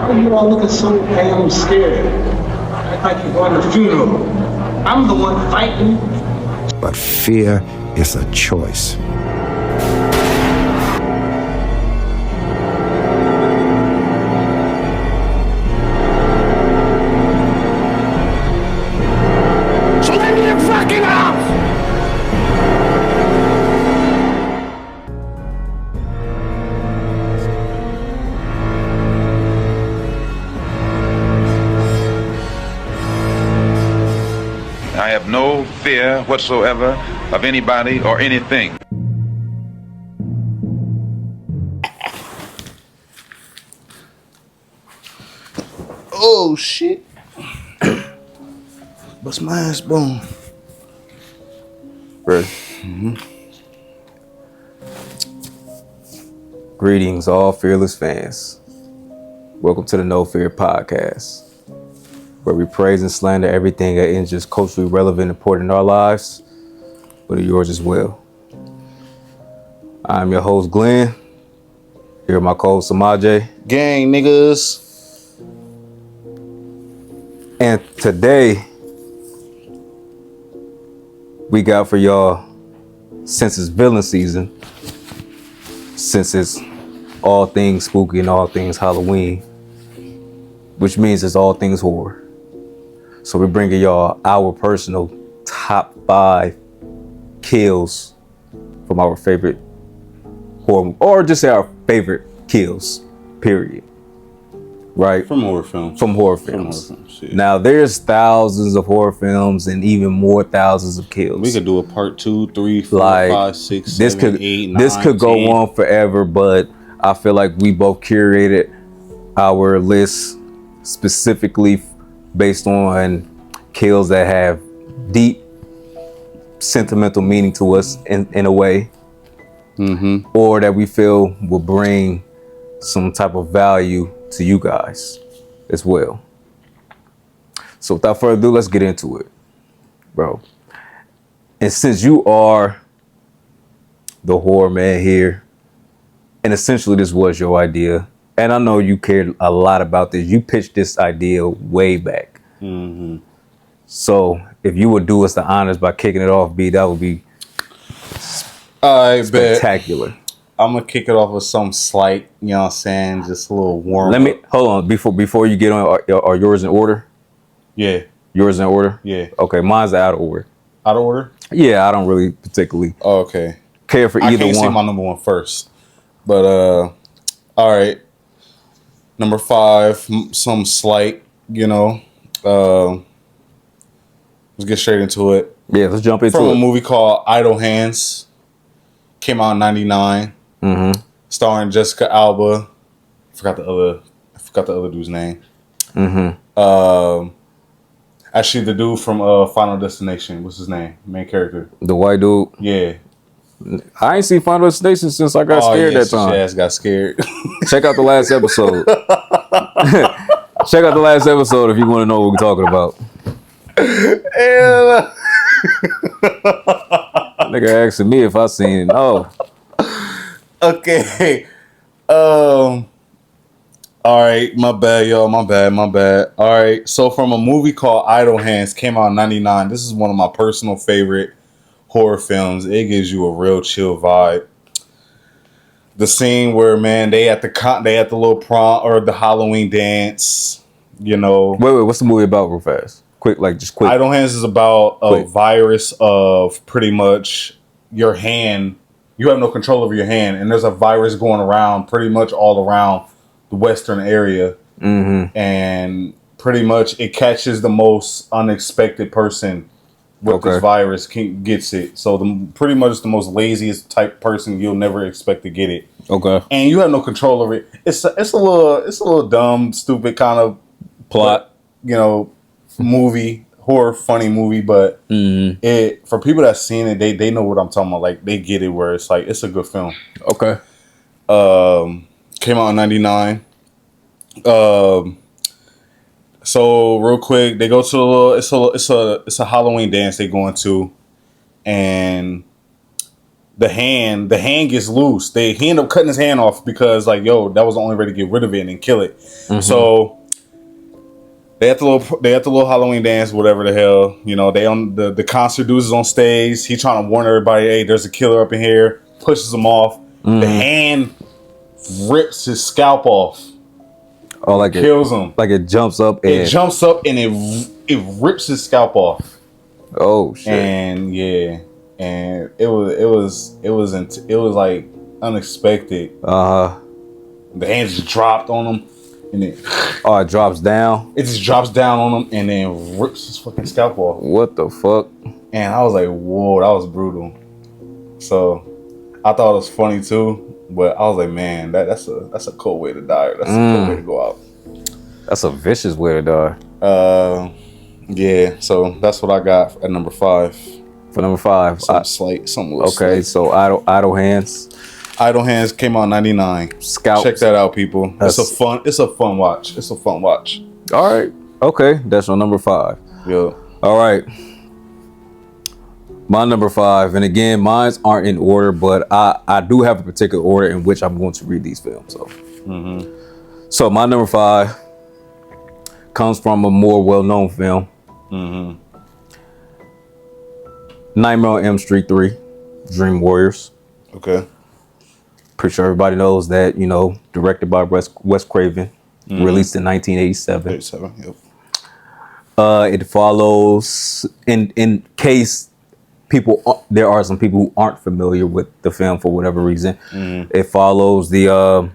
Why are you all looking so damn scared? Act like you're going to a funeral. I'm the one fighting. But fear is a choice. So let me in the fucking house! I have no fear whatsoever of anybody or anything. Oh shit. Bust my ass bone. Ready? Greetings, all fearless fans. Welcome to the No Fear Podcast, where we praise and slander everything that isn't just culturally relevant and important in our lives, but in yours as well. I'm your host, Glenn. Here are my co-host, Semaj. Gang niggas. And today, we got for y'all, since it's villain season, since it's all things spooky and all things Halloween, which means it's all things horror. So we're bringing y'all our personal top 5 kills from our favorite horror, or just say our favorite kills, period. Right? From horror films. From horror films. Shit. Now there's thousands of horror films and even more thousands of kills. We could do a part 2, 3, 4, Like, 5, 6, 7, 8, 9, this could go 10. on forever, but I feel like we both curated our list specifically based on kills that have deep sentimental meaning to us in a way, or that we feel will bring some type of value to you guys as well. So without further ado, let's get into it, bro. And since you are the horror man here, and essentially this was your idea, and I know you cared a lot about this, you pitched this idea way back. So if you would do us the honors by kicking it off, B, that would be I bet. spectacular. I'm gonna kick it off with some slight, you know what I'm saying, just a little warm. Let me hold on before you get on. Are yours in order? Yeah. Yours in order? Yeah. Okay, mine's out of order. Out of order? Yeah, I don't really particularly Okay. care for I either can't say one. my number one first. But all right. Number 5, some slight, you know. Let's get straight into it. Yeah, let's jump into From it. a movie called Idle Hands. Came out in 99. Starring Jessica Alba. I forgot the other dude's name. Actually, the dude from Final Destination. What's his name? Main character. The white dude. Yeah. I ain't seen Final Destination since I got scared that time. His ass got scared. Check out the last episode. Check out the last episode if you want to know what we're talking about. Nigga asking me if I seen it. No. Okay. All right. My bad, y'all. My bad. All right. So from a movie called Idle Hands, came out in 99. This is one of my personal favorite horror films. It gives you a real chill vibe. The scene where, man, they at the little prom or the Halloween dance, you know. Wait, what's the movie about real fast? Quick. Idle Hands is about a Quick. virus of pretty much your hand. You have no control over your hand, and there's a virus going around pretty much all around the Western area. And pretty much it catches the most unexpected person with this virus gets it. So pretty much the most laziest type person you'll never expect to get it. Okay. And you have no control over it. It's a little dumb, stupid kind of plot, you know, movie, horror, funny movie, but it for people that seen it, they know what I'm talking about. Like they get it where it's like it's a good film. Okay. Came out in 99. So real quick, they go to a little. It's a Halloween dance they go into, and the hand gets loose. He ended up cutting his hand off because like, yo, that was the only way to get rid of it and then kill it. Mm-hmm. So they had the little Halloween dance, whatever the hell. You know, they on the concert dudes is on stage. He trying to warn everybody, hey, there's a killer up in here. Pushes him off. Mm-hmm. The hand rips his scalp off. Oh, like kills him. Like it jumps up. And it rips his scalp off. Oh shit! And yeah, and it was like unexpected. The hand just dropped on him, and then it drops down. It just drops down on him, and then rips his fucking scalp off. What the fuck? And I was like, whoa, that was brutal. So I thought it was funny too. But I was like, man, that's a cool way to die. That's a cool way to go out. That's a vicious way to die. Yeah. So that's what I got at number 5. For number 5, something little. Okay, slight. So Idle Hands. Idle Hands came out in '99. Scout. Check that out, people. It's a fun watch. All right. Okay, that's on number 5. Yeah. All right. My number 5, and again, mine aren't in order, but I do have a particular order in which I'm going to read these films. So my number 5 comes from a more well-known film. Nightmare on Elm Street 3, Dream Warriors. Okay. Pretty sure everybody knows that, you know, directed by Wes Craven, released in 1987. 87, yep. It follows, in case there are some people who aren't familiar with the film for whatever reason. It follows the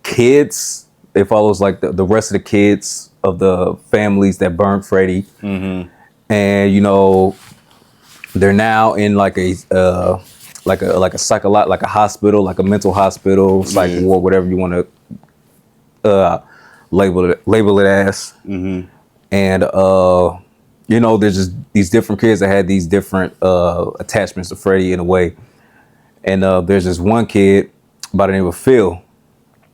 kids. It follows like the rest of the kids of the families that burned Freddy, and you know they're now in like a hospital, like a mental hospital, psych ward, whatever you want to label it as, and you know, there's just these different kids that had these different attachments to Freddy in a way. And there's this one kid by the name of Phil.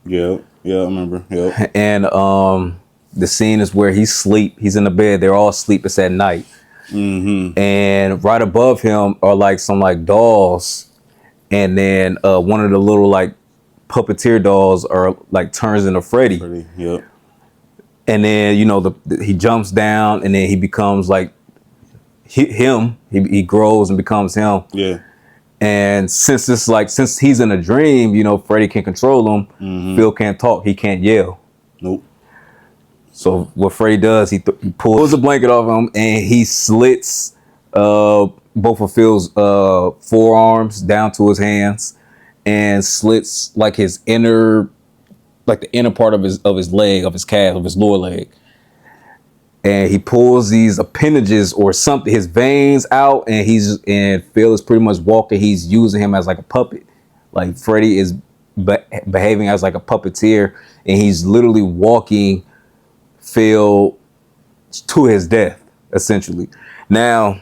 Yeah, I remember. Yeah. And the scene is where he's in the bed. They're all asleep. It's at night. And right above him are like some like dolls. And then one of the little like puppeteer dolls are like turns into Freddy. Yep. And then, you know, he jumps down and then he becomes like him. He grows and becomes him. Yeah. And since he's in a dream, you know, Freddy can control him. Phil can't talk. He can't yell. Nope. So what Freddy does, he pulls the blanket off him and he slits both of Phil's forearms down to his hands and slits like his inner, like the inner part of his leg, of his calf, of his lower leg. And he pulls these appendages or something, his veins out, and Phil is pretty much walking. He's using him as like a puppet. Like Freddy is behaving as like a puppeteer, and he's literally walking Phil to his death, essentially. Now,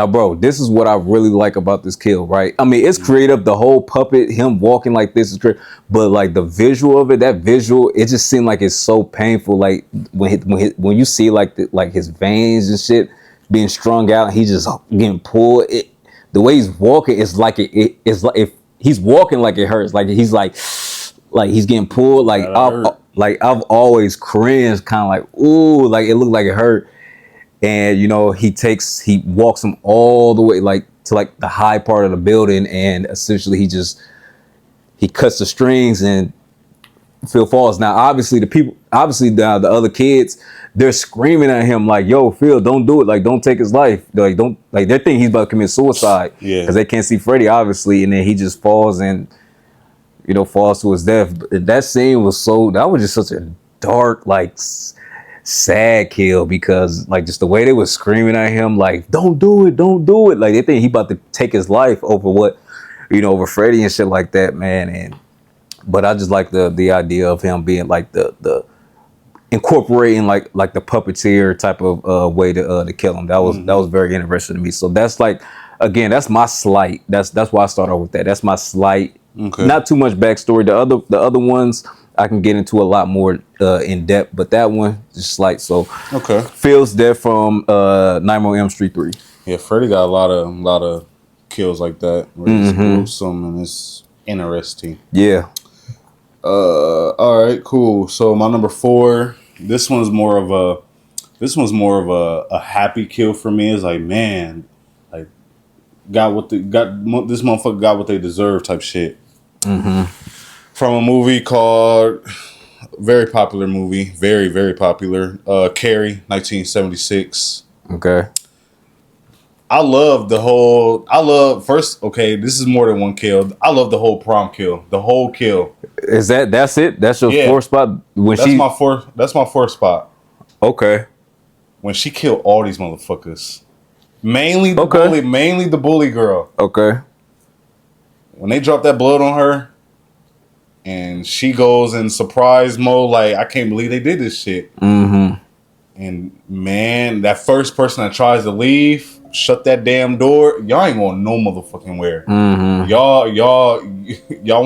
bro, this is what I really like about this kill, right? I mean, it's creative. The whole puppet, him walking like this is great, but like the visual of it, it just seemed like it's so painful. Like when you see like his veins and shit being strung out, and he's just getting pulled. The way he's walking, it's like it's like if he's walking like it hurts. Like he's like he's getting pulled. Like I've always cringed, kind of like ooh, like it looked like it hurt. And you know, he walks him all the way like to like the high part of the building, and essentially he cuts the strings and Phil falls. Now obviously the other kids, they're screaming at him like, yo, Phil, don't do it, like don't take his life. They're like, they think he's about to commit suicide. Yeah. Because they can't see Freddy, obviously, and then he just falls and, you know, falls to his death. That scene was just such a dark, like sad kill, because like just the way they were screaming at him like don't do it, like they think he about to take his life over over Freddy and shit like that, man. But I just like the idea of him being like the incorporating like the puppeteer type of way to kill him. That was very interesting to me. So that's like, again, that's my slight. That's why I started off with that. That's my slight. Okay. Not too much backstory. The other ones I can get into a lot more in depth, but that one just slight. So okay, Phil's death from Nightmare on Elm Street 3. Yeah, Freddy got a lot of kills like that. Where it's gruesome and it's interesting. Yeah. All right, cool. So my number 4. This one's more of a happy kill for me. It's like, man, like this motherfucker got what they deserve type shit. From a movie called, very popular movie, very, very popular, Carrie, 1976. Okay. Okay, this is more than one kill. I love the whole prom kill. The whole kill. That's it? That's your fourth spot? That's my fourth spot. Okay. When she killed all these motherfuckers. Mainly the bully girl. Okay. When they drop that blood on her and she goes in surprise mode, like, I can't believe they did this shit. And man, that first person that tries to leave, shut that damn door, y'all ain't going no motherfucking where. Y'all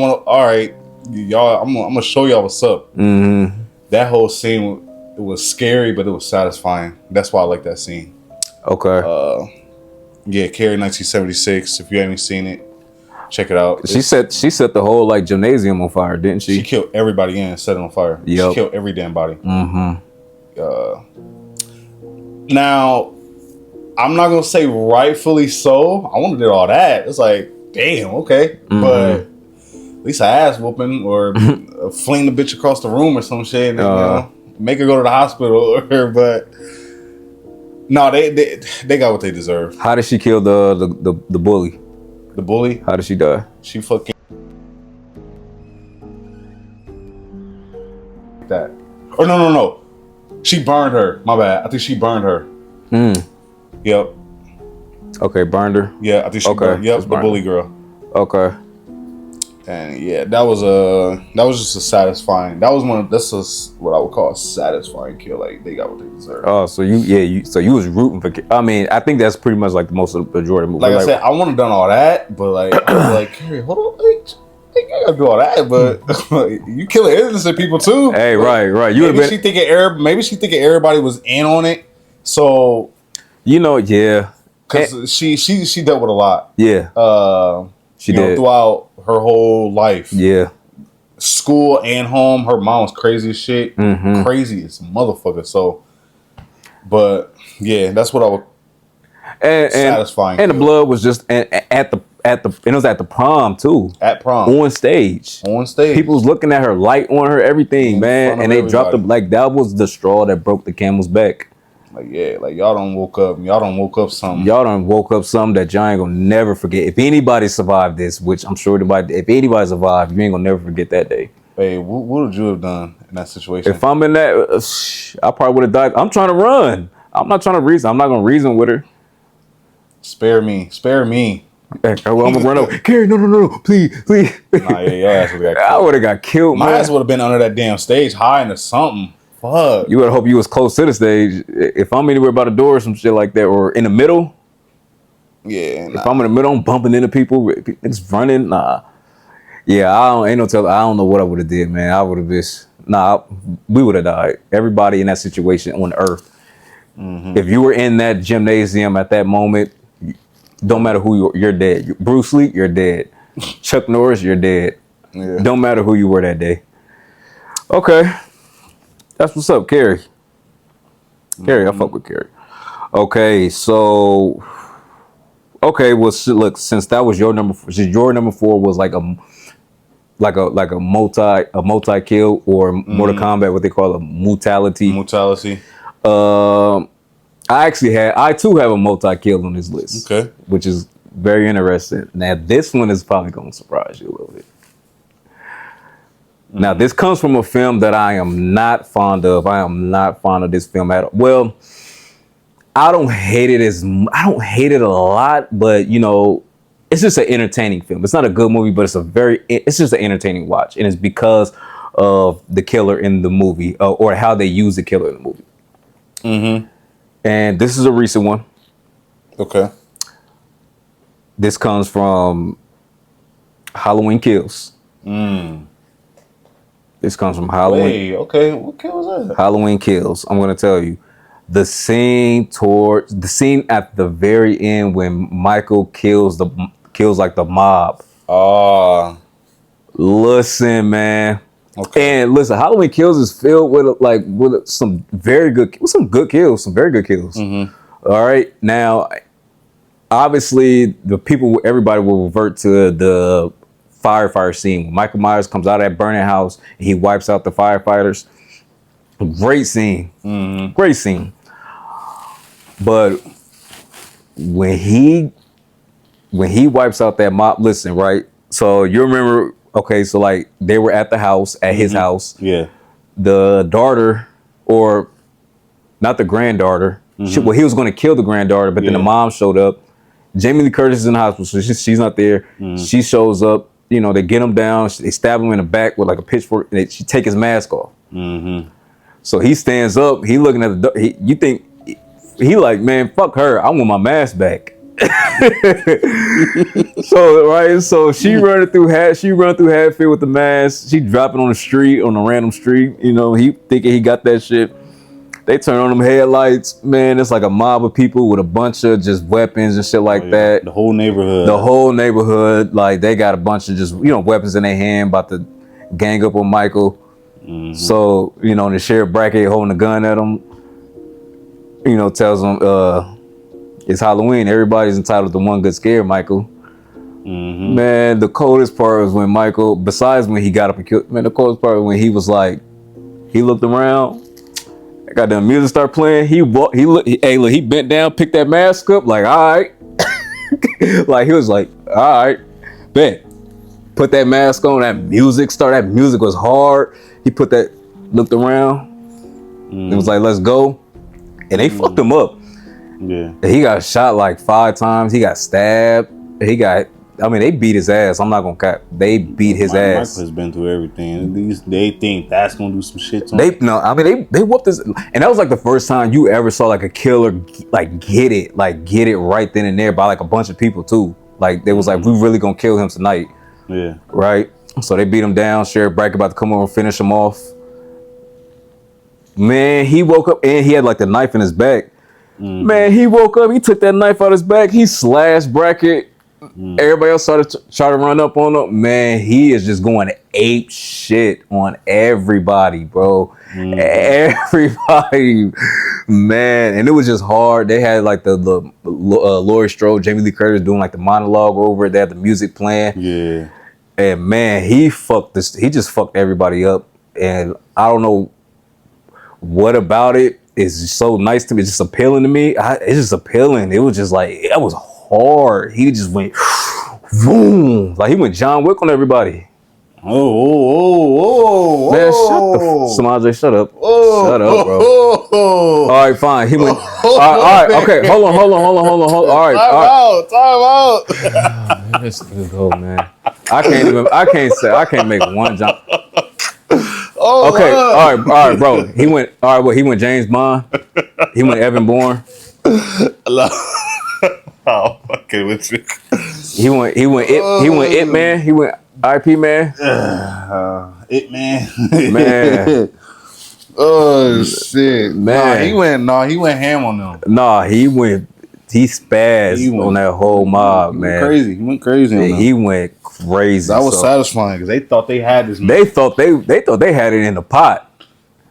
want to, all right, y'all, I'm gonna show y'all what's up. That whole scene, it was scary, but it was satisfying. That's why I like that scene. Okay. Yeah, Carrie, 1976. If you haven't seen it, check it out. She set the whole like gymnasium on fire, didn't she? She killed everybody in and set it on fire. Yep. She killed every damn body. Now, I'm not gonna say rightfully so. I wouldn't have did all that. It's like, damn, okay, but at least a ass whooping or fling the bitch across the room or some shit, and, make her go to the hospital. But no, they got what they deserve. How did she kill the bully? The bully? How did she die? She fucking that. Or no. She burned her. My bad. I think she burned her. Yep. Okay, burned her. Yeah, I think she burned. Yep, the bully girl. Okay. And yeah, that was just a satisfying. That's what I would call a satisfying kill. Like, they got what they deserve. Oh, so you was rooting for. I mean, I think that's pretty much like the most of the majority of the movie. Like I said, I wouldn't have done all that, but like I was like, Carrie, hold on, I gotta do all that, but you killing innocent people too. Hey, right. Maybe she thinking everybody was in on it. So yeah, because she dealt with a lot. Yeah, she did throughout her whole life. Yeah, school and home. Her mom was crazy as shit. Crazy as a motherfucker. So, but yeah, that's what I would. Satisfying. And the blood was just at the it was at the prom too. At prom. On stage. People was looking at her, light on her, everything, man. And they dropped that was the straw that broke the camel's back. Like, yeah, like y'all done woke up something. Y'all done woke up something that y'all ain't gonna never forget. If anybody survived this, which I'm sure if anybody survived, you ain't gonna never forget that day. Hey, what would you have done in that situation? If I'm in that, I probably would have died. I'm trying to run. I'm not trying to reason. I'm not gonna reason with her. Spare me. Hey, well, I'm gonna run up. Carrie, no, please. Nah, yeah, your ass would have got killed. I would have got killed. My ass would have been under that damn stage, high into something. Fuck. You would hope you was close to the stage. If I'm anywhere by the door or some shit like that, or in the middle. Yeah. If I'm in the middle, I'm bumping into people. It's running. Nah. Yeah, I don't know what I would have did, man. I would have just we would have died. Everybody in that situation on Earth. If you were in that gymnasium at that moment, don't matter who you're dead. Bruce Lee, you're dead. Chuck Norris, you're dead. Yeah. Don't matter who you were that day. Okay. That's what's up, Carrie. Carrie, I fuck with Carrie. Okay, so well, look, since that was your number 4 was like a multi kill or Mortal Kombat, what they call a mutality. I too have a multi-kill on this list. Okay. Which is very interesting. Now, this one is probably going to surprise you a little bit. Now, this comes from a film that I am not fond of. I am not fond of this film at all. Well, I don't hate it a lot, but it's just an entertaining film. It's not a good movie, but it's just an entertaining watch. And it's because of the killer in the movie or how they use the killer in the movie. And this is a recent one. Okay. This comes from Halloween Kills. This comes from Halloween. Wait, okay. What kill was that? Halloween Kills. I'm going to tell you. the scene at the very end when Michael kills like the mob. Listen, man. Okay. And listen, Halloween Kills is filled with some very good kills. Mm-hmm. All right. Now, obviously, everybody will revert to the firefighter scene. Michael Myers comes out of that burning house and he wipes out the firefighters. Great scene. Mm-hmm. Great scene. But when he wipes out that mob, listen, right? So you remember, okay, so like they were at the house, at his house. Yeah. The daughter, or not the granddaughter, he was going to kill the granddaughter, but then the mom showed up. Jamie Lee Curtis is in the hospital, so she's not there. Mm-hmm. She shows up, they get him down, they stab him in the back with like a pitchfork, and she take his mask off. Mm-hmm. So he stands up, he looking at the door, you think, he like, man, fuck her, I want my mask back. So she running through Hatfield with the mask. She dropping on a random street. He thinking he got that shit. They turn on them headlights, man. It's like a mob of people with a bunch of just weapons and shit like that. The whole neighborhood, like they got a bunch of just weapons in their hand, about to gang up on Michael. Mm-hmm. So the sheriff Brackett holding a gun at him. Tells him, it's Halloween. Everybody's entitled to one good scare, Michael. Mm-hmm. Man, the coldest part was when Michael, besides when he got up and killed, man, the coldest part was when he was like, he looked around, got the music start playing. He bent down, picked that mask up, like, all right. Like, he was like, all right, bet. Put that mask on, that music was hard. He looked around, and was like, let's go. And they fucked him up. Yeah. He got shot like 5 times. He got stabbed. They beat his ass. I'm not gonna cap. They beat his ass. Michael has been through everything. At least they think that's gonna do some shit to him. They whooped his, and that was like the first time you ever saw like a killer get it right then and there by like a bunch of people too. Like they was like, we really gonna kill him tonight. Yeah. Right. So they beat him down. Sheriff Brackett about to come over and finish him off. Man, he woke up and he had like the knife in his back. Mm-hmm. Man, he woke up, he took that knife out of his back, he slashed Brackett. Mm-hmm. Everybody else started try to run up on him. Man, he is just going ape shit on everybody, bro. Mm-hmm. Everybody, man. And it was just hard. They had like the Laurie Strode, Jamie Lee Curtis doing like the monologue over it. They had the music playing. Yeah. And man, he just fucked everybody up. And I don't know what about it is so nice to me. It's just appealing to me. It's just appealing. It was just like, that was hard. He just went, boom. Like he went John Wick on everybody. Man, Semaj, shut up. Shut up, bro. All right, fine. He went, all right, okay. Hold on. All right. Time out. This nigga go, man. I can't make one jump. Okay, all right, bro. He went James Bond. He went Evan Bourne. Oh, fucking with you. He went It Man. He went IP Man. It Man. Man. Oh shit. Man. He went ham on them. He spazzed on that whole mob, man. He went crazy on them. He went crazy. That was satisfying because they thought they had this. They thought they had it in the pot.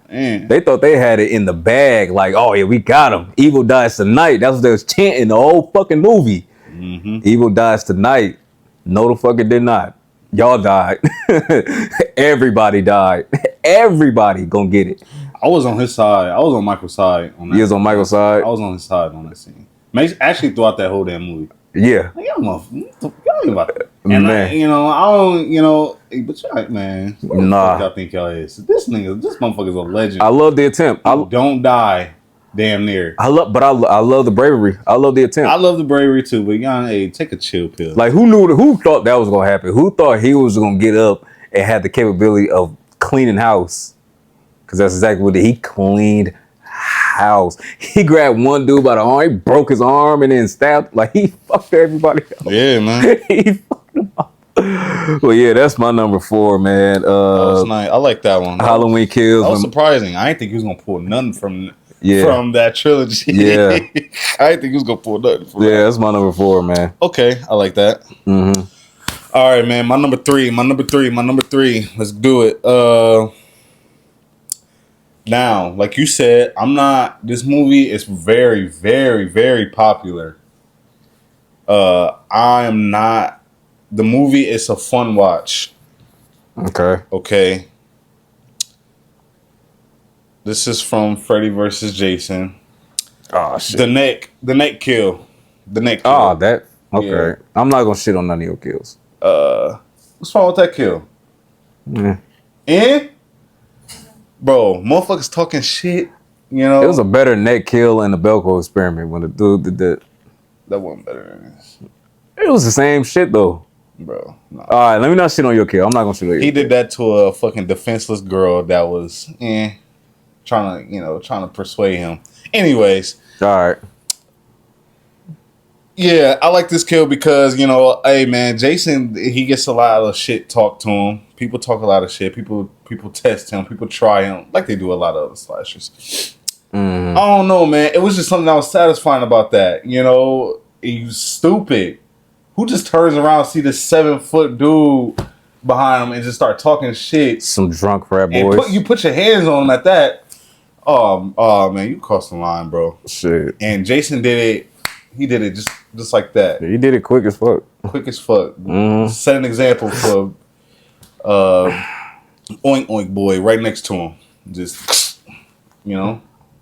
Man. They thought they had it in the bag. Like, oh yeah, we got him. Evil dies tonight. That's what they was chanting the whole fucking movie. Mm-hmm. Evil dies tonight. No, the fuck it did not. Y'all died. Everybody died. Everybody gonna get it. I was on his side. I was on Michael's side. You was on Michael's side? I was on his side on that scene. Actually throughout that whole damn movie. Yeah. Like, y'all ain't about that. And man. But y'all, man. What y'all think y'all is? This motherfucker's a legend. I love the attempt. Don't die. Damn near. I love the bravery. I love the attempt. I love the bravery too, but y'all, take a chill pill. Like who thought that was gonna happen? Who thought he was gonna get up and had the capability of cleaning house? Because that's exactly what he cleaned house. He grabbed one dude by the arm, he broke his arm and then stabbed. Like he fucked everybody up. Yeah, man. He fucked him up. Well, yeah, that's my number 4, man. That was nice. I like that one. Halloween Kills. That was surprising. I didn't think he was gonna pull nothing from. from that trilogy. Yeah. I didn't think he was gonna pull nothing. From that. That's my number 4, man. Okay, I like that. Mm-hmm. All right, man. My number three. Let's do it. Now, like you said, this movie is very, very, very popular. I am not. The movie is a fun watch. Okay. This is from Freddy versus Jason. Oh shit. The neck kill. Oh, that. Okay. Yeah. I'm not gonna shit on none of your kills. What's wrong with that kill? Yeah. And bro, motherfuckers talking shit. You know, It was a better neck kill in the Belko experiment when the dude did that. that wasn't better than this, It was the same shit though. bro. Nah. All right, let me not shit on your kill. I'm not gonna shit on your He kill. did that to a fucking defenseless girl that was trying to persuade him. Anyways, All right. yeah, I like this kill because, hey man, Jason, he gets a lot of shit talked to him. People talk a lot of shit. People test him. People try him like they do a lot of other slashers. I don't know, man. It was just something that was satisfying about that. You stupid. Who just turns around, see this 7-foot dude behind him and just start talking shit? Some drunk frat And boys. you put your hands on him at that. Oh man, you crossed the line, bro. Shit. And Jason did it. He did it just like that. He did it quick as fuck. Quick as fuck. Set an example for Oink Oink Boy right next to him. Just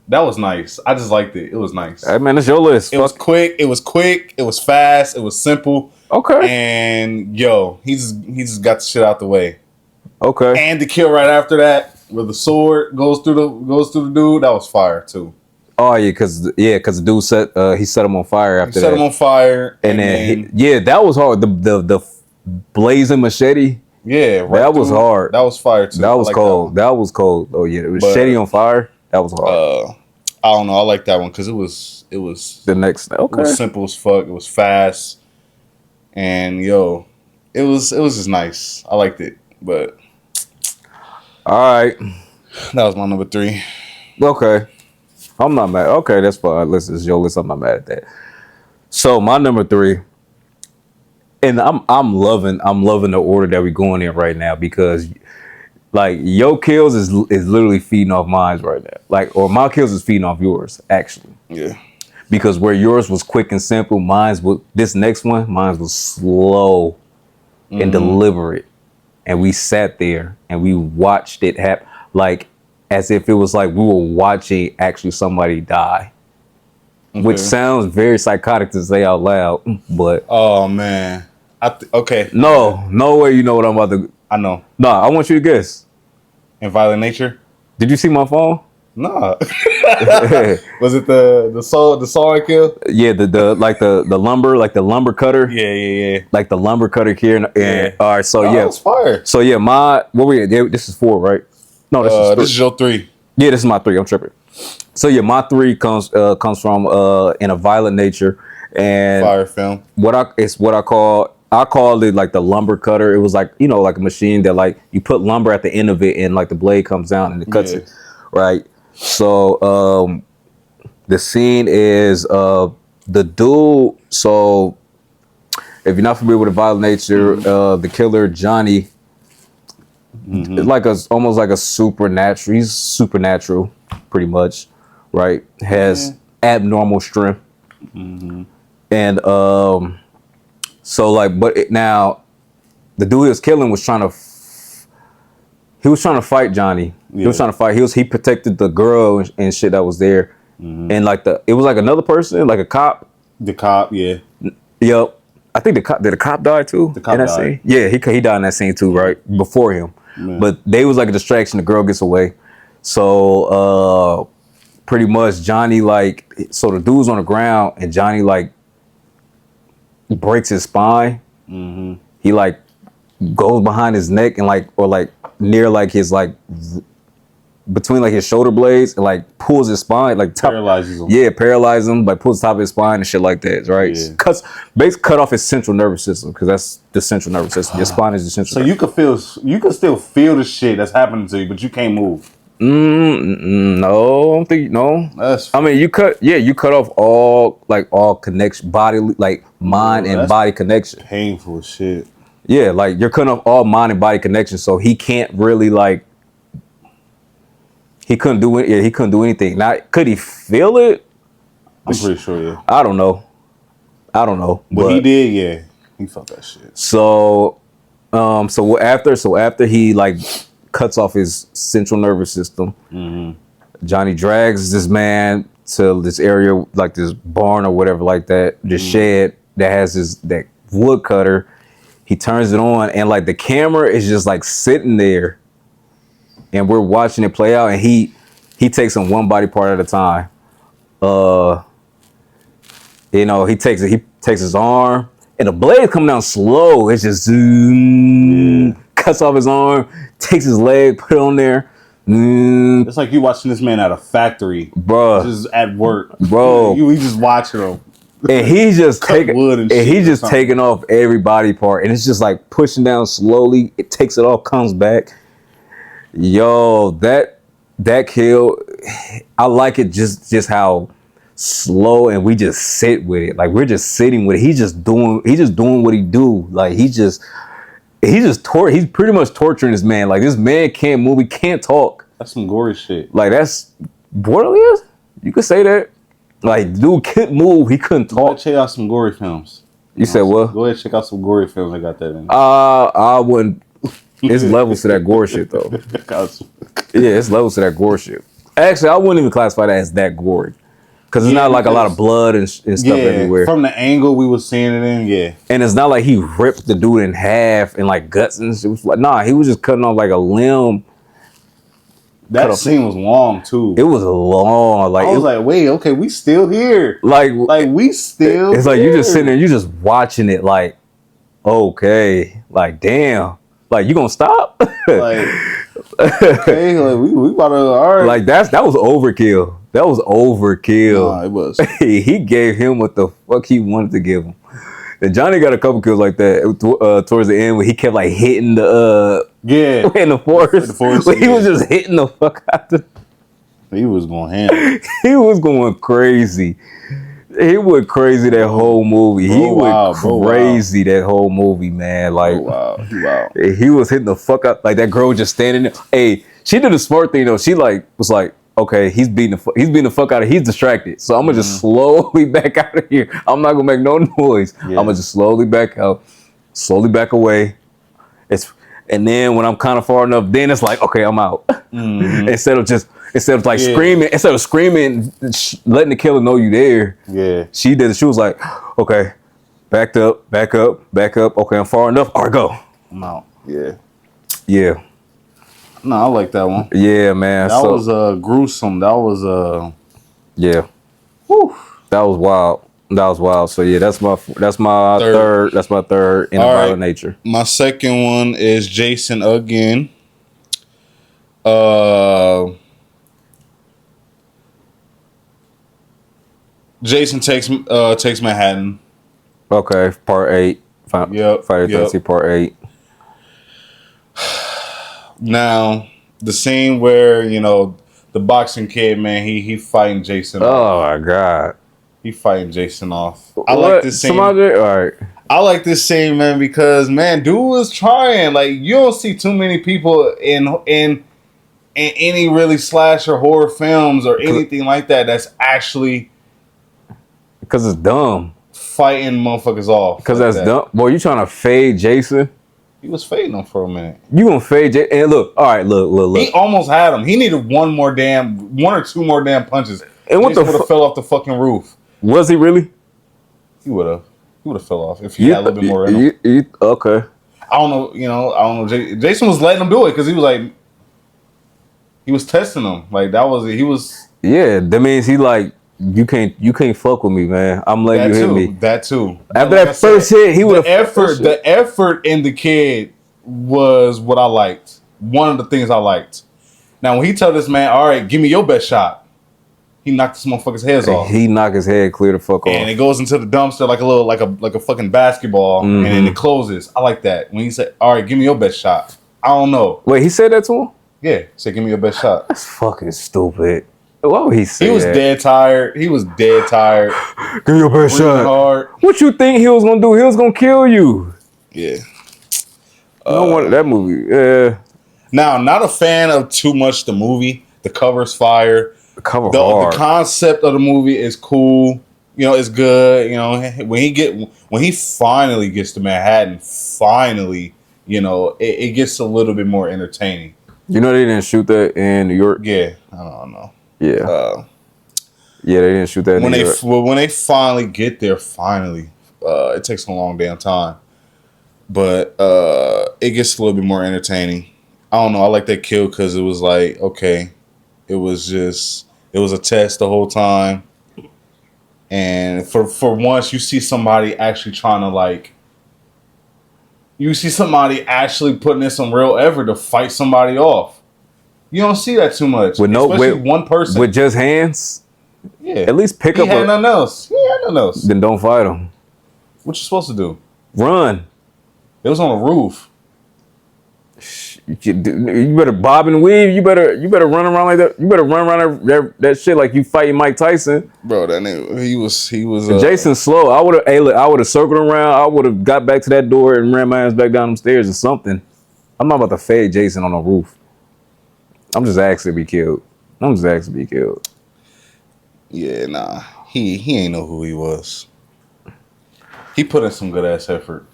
that was nice. I just liked it. It was nice. Hey man, it's your list. It was quick. It was fast. It was simple. Okay. And he just got the shit out the way. Okay. And the kill right after that, where the sword goes through the dude, that was fire too. Oh yeah, cause the dude he set him on fire after He set that. him on fire, and then that was hard. The blazing machete. Yeah, right that was hard. That was fire too. That was cold. That was cold. Oh yeah, it was machete on fire. That was hard. I don't know. I like that one because it was the next. Okay. It was simple as fuck. It was fast, and it was just nice. I liked it, but all right, that was my number 3. Okay, I'm not mad. Okay, that's fine. Listen, it's your list. I'm not mad at that. So my number 3, and I'm loving the order that we're going in right now because. Like your kills is literally feeding off mine right now. Or my kills is feeding off yours, actually. Yeah. Because where yours was quick and simple, mine was slow and deliberate. And we sat there and we watched it happen, like as if it was like we were watching actually somebody die. Okay. Which sounds very psychotic to say out loud, but oh man. Okay. No way you know what I'm about to. I know. Nah, I want you to guess. In Violent Nature? Did you see my phone? Nah. Was it the saw kill? Yeah, the lumber, like the lumber cutter. Yeah. Like the lumber cutter here. And all right, so that was fire. So yeah, this is 4, right? No, this is your 3. Yeah, this is my 3. I'm tripping. So yeah, my 3 comes from In a Violent Nature, and fire film. I call it like the lumber cutter. It was like, like a machine that like you put lumber at the end of it and like the blade comes down and it cuts it. Right. So the scene is the dude. So if you're not familiar with A Violent Nature, the killer Johnny is like almost like a supernatural. He's supernatural pretty much, right? Has abnormal strength. And so now the dude he was killing was trying to fight Johnny. Yeah. He was trying to fight. He protected the girl and shit that was there. And it was like another person, like a cop. The cop, yeah. Yep. I think the cop die too? The cop died. Scene? Yeah, he died in that scene too, right? Before him. Yeah. But they was like a distraction. The girl gets away. So pretty much Johnny so the dude's on the ground and Johnny breaks his spine. He goes behind his neck and near his between his shoulder blades and pulls his spine paralyzes him. Yeah, paralyzes him, pulls the top of his spine and shit like that, right? Yeah. Basically cut off his central nervous system because that's the central nervous system. Your spine is the central. So you can still feel the shit that's happening to you, but you can't move. No, I don't think no. I mean, you cut off all connection, body, like mind and body connection. Painful as shit. Yeah, like you're cutting off all mind and body connection, so he can't really like. He couldn't do it. Yeah, he couldn't do anything. Now, could he feel it? I'm pretty sure. Yeah. I don't know. But he did. Yeah, he felt that shit. So, after he like cuts off his central nervous system, Johnny drags this man to this area, like this barn or whatever, like that, this shed that has that wood cutter. He turns it on, and like the camera is just like sitting there, and we're watching it play out. And he takes him one body part at a time. He takes his arm, and the blade come down slow. It's just zoom, cuts off his arm, takes his leg, put it on there. It's like you watching this man at a factory, bro. Just at work, bro. You just watching him, and he's just taking wood and he's just taking off every body part, and it's just like pushing down slowly. It takes it off, comes back. Yo, that kill, I like it just how slow, and we just sit with it. Like we're just sitting with it. He's just doing what he do. Like he's pretty much torturing this man. Like this man can't move, he can't talk. That's some gory shit. Like that's what it is. You could say that. Like dude couldn't move, he couldn't talk. Check out some gory films. You said what? Go ahead, check out some gory films. I got that in. I wouldn't. It's levels to that gore shit though. Yeah, it's levels to that gore shit. Actually, I wouldn't even classify that as that gory. Because it's not like a lot of blood and stuff everywhere. From the angle we was seeing it in, yeah. And it's not like he ripped the dude in half and like guts and shit. It was like, nah, he was just cutting off like a limb. That scene was long too. It was long. Like I was like, wait, okay, we still here. Like we still. It's like you just sitting there, you just watching it. Like, okay, like damn, like you gonna stop? Like, okay, like we about to all right. Like that was overkill. That was overkill. Nah, it was. He gave him what the fuck he wanted to give him. And Johnny got a couple kills like that towards the end where he kept like hitting the in the forest. He was just hitting the fuck out of. He was going ham. He was going crazy. He went crazy that whole movie. He went crazy that whole movie, man. Like, he was hitting the fuck up. Like that girl just standing there. Hey, she did a smart thing though. She like was like, okay, he's beating the fuck out of. He's distracted, so I'm gonna just slowly back out of here. I'm not gonna make no noise. I'm gonna just slowly back out, slowly back away. And then when I'm kind of far enough, then it's like, okay, I'm out. Instead of screaming, instead of screaming, letting the killer know you there. Yeah, she did it. She was like, okay, back up. Okay, I'm far enough. All right, go. I'm out. Yeah. No, I like that one. Yeah, man. That was gruesome. That was yeah. Whew. That was wild. So yeah, that's my third. That's my third in a violent nature. My second one is Jason again. Jason takes Manhattan. Okay, part 8. Friday 13th, part 8. Now, the scene where, the boxing kid, man, he fighting Jason off. Oh, my God. He fighting Jason off. I like this scene. All right. I like this scene, man, because, man, dude was trying. Like, you don't see too many people in any really slasher horror films or anything like that that's actually... Because it's dumb. Fighting motherfuckers off. Because that's dumb. Boy, you trying to fade Jason? He was fading him for a minute. You gonna fade Jason? And look. He almost had him. He needed one or two more damn punches. And what Jason would have fell off the fucking roof. Was he really? He would have. He would have fell off if he had a little bit more in him. Okay. I don't know. Jason was letting him do it because he was like, he was testing him. Like that was it. He was. Yeah, that means he like. You can't fuck with me, man. I'm letting you hit me. That too. After that first hit, he would have. The effort in the kid was what I liked. One of the things I liked. Now when he told this man, "All right, give me your best shot," he knocked this motherfucker's heads off. He knocked his head clear the fuck off. And it goes into the dumpster like a fucking basketball, and then it closes. I like that when he said, "All right, give me your best shot." I don't know. Wait, he said that to him? Yeah, say give me your best shot. That's fucking stupid. Why would he say He was that? dead tired. He was dead tired. Give me your best Breathing shot. hard. What you think he was gonna do? He was gonna kill you. Yeah. No one that movie. Yeah. Now, not a fan of too much the movie. The cover's fire. The cover The hard. concept of the movie is cool. You know, it's good. You know, when he finally gets to Manhattan, finally, you know, it gets a little bit more entertaining. You know they didn't shoot that in New York. Yeah, I don't know. Yeah. Yeah, they didn't shoot that in New York. When they finally get there, it takes a long damn time. But it gets a little bit more entertaining. I don't know. I like that kill because it was like, okay, it was a test the whole time. And for once, you see somebody actually trying to you see somebody actually putting in some real effort to fight somebody off. You don't see that too much. Especially one person. With just hands? Yeah. At least pick up. He had nothing else. Then don't fight him. What you supposed to do? Run. It was on a roof. You better bob and weave. You better run around like that. You better run around that shit like you fighting Mike Tyson. Bro, that nigga, he was. Jason's slow. I would have circled around. I would have got back to that door and ran my ass back down them stairs or something. I'm not about to fade Jason on a roof. I'm just asking to be killed. Yeah, nah. He ain't know who he was. He put in some good ass effort.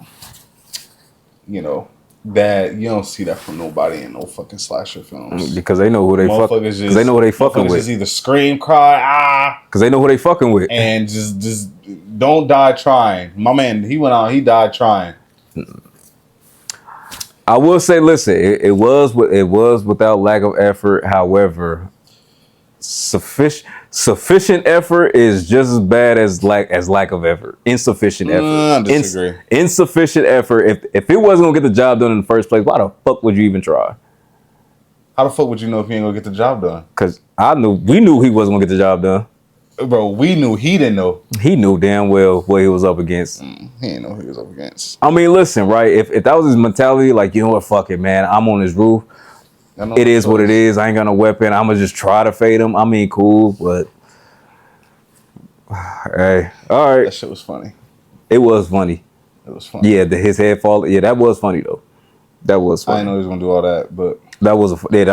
You know, that you don't see that from nobody in no fucking slasher films. Because they know who they fucking. Because they know who they fucking with. Just either scream, cry, Because they know who they fucking with. and just don't die trying. My man, he went out. He died trying. I will say, listen, it was without lack of effort. However, sufficient effort is just as bad as lack of effort. Insufficient effort. I disagree. Insufficient effort. If it wasn't gonna get the job done in the first place, why the fuck would you even try? How the fuck would you know if he ain't gonna get the job done? Because we knew he wasn't gonna get the job done. Bro, we knew he didn't know. He knew damn well what he was up against. He didn't know who he was up against. I mean, listen, right? If that was his mentality, like, you know what, fuck it, man. I'm on this roof. It is what it is. I ain't got no weapon. I'm gonna just try to fade him. I mean, cool, but hey, all right. That shit was funny. It was funny. It was funny. Yeah, his head fall. Yeah, that was funny though. That was funny. I didn't know he was gonna do all that, but that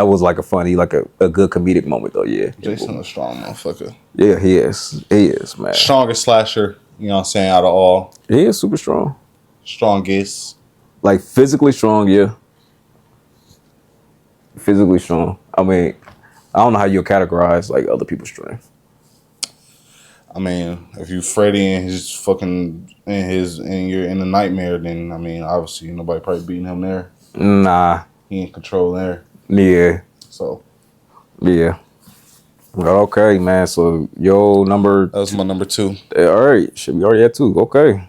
was like a funny, like a good comedic moment though. Yeah. Jason a strong motherfucker. Yeah, he is. He is, man. Strongest slasher, you know what I'm saying, out of all. He is super strong. Strongest. Like physically strong, yeah. Physically strong. I mean, I don't know how you categorize like other people's strength. I mean, if you Freddy and his fucking and you're in the nightmare, then I mean, obviously nobody probably beating him there. Nah. He in control there. Yeah. So. Yeah. Okay, man. So that was my number 2. All right. Shit, we already had 2. Okay.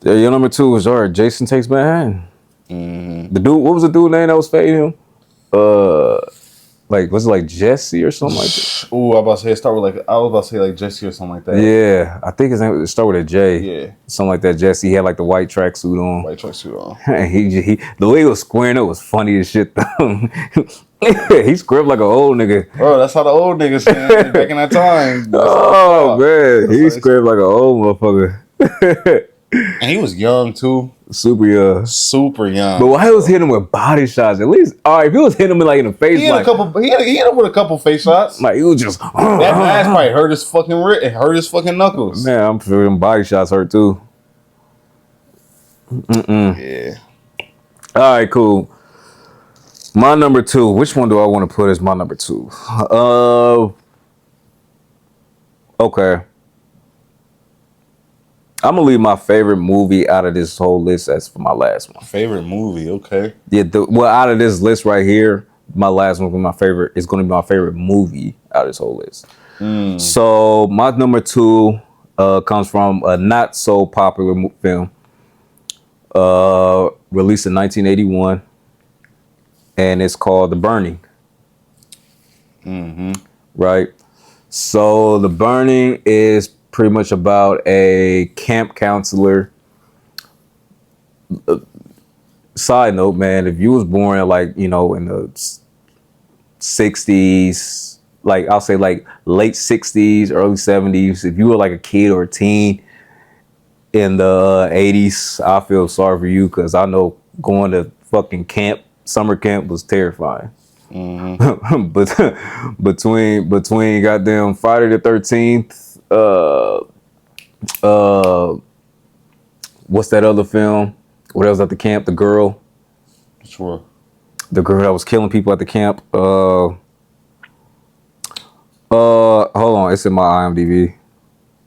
Yeah, your number 2 is all right. Jason Takes Manhattan. Mm-hmm. The dude. What was the dude name that was fading him? Like, was it like Jesse or something like that? Ooh, I was about to say like Jesse or something like that. Yeah, I think his name started with a J. Yeah, something like that. Jesse. He had like the white tracksuit on. And he the way he was squaring up was funny as shit though. He squared like an old nigga. Bro, that's how the old niggas said back in that time. Oh man, he squared like an old motherfucker. And he was young too. Super young. But why he was hitting him with body shots? At least, all right, if he was hitting him like in the face, he hit him with a couple face shots. Like he was just that mask probably hurt his fucking wrist. It hurt his fucking knuckles. Man, I'm sure them body shots hurt too. Yeah. All right, cool. My number 2. Which one do I want to put as my number 2? Okay. I'm gonna leave my favorite movie out of this whole list as for my last one. Favorite movie, okay. Yeah, out of this list right here, my last one is gonna be my favorite movie out of this whole list. So my number 2 comes from a not so popular film, released in 1981, and it's called The Burning. Right. So The Burning is pretty much about a camp counselor side note, man, if you was born like, you know, in the 60s, like I'll say like late 60s, early 70s, if you were like a kid or a teen in the 80s, I feel sorry for you because I know going to fucking summer camp was terrifying. But between goddamn Friday the 13th, what's that other film? What else at the camp? The girl. Sure. The girl that was killing people at the camp. Hold on, it's in my IMDb.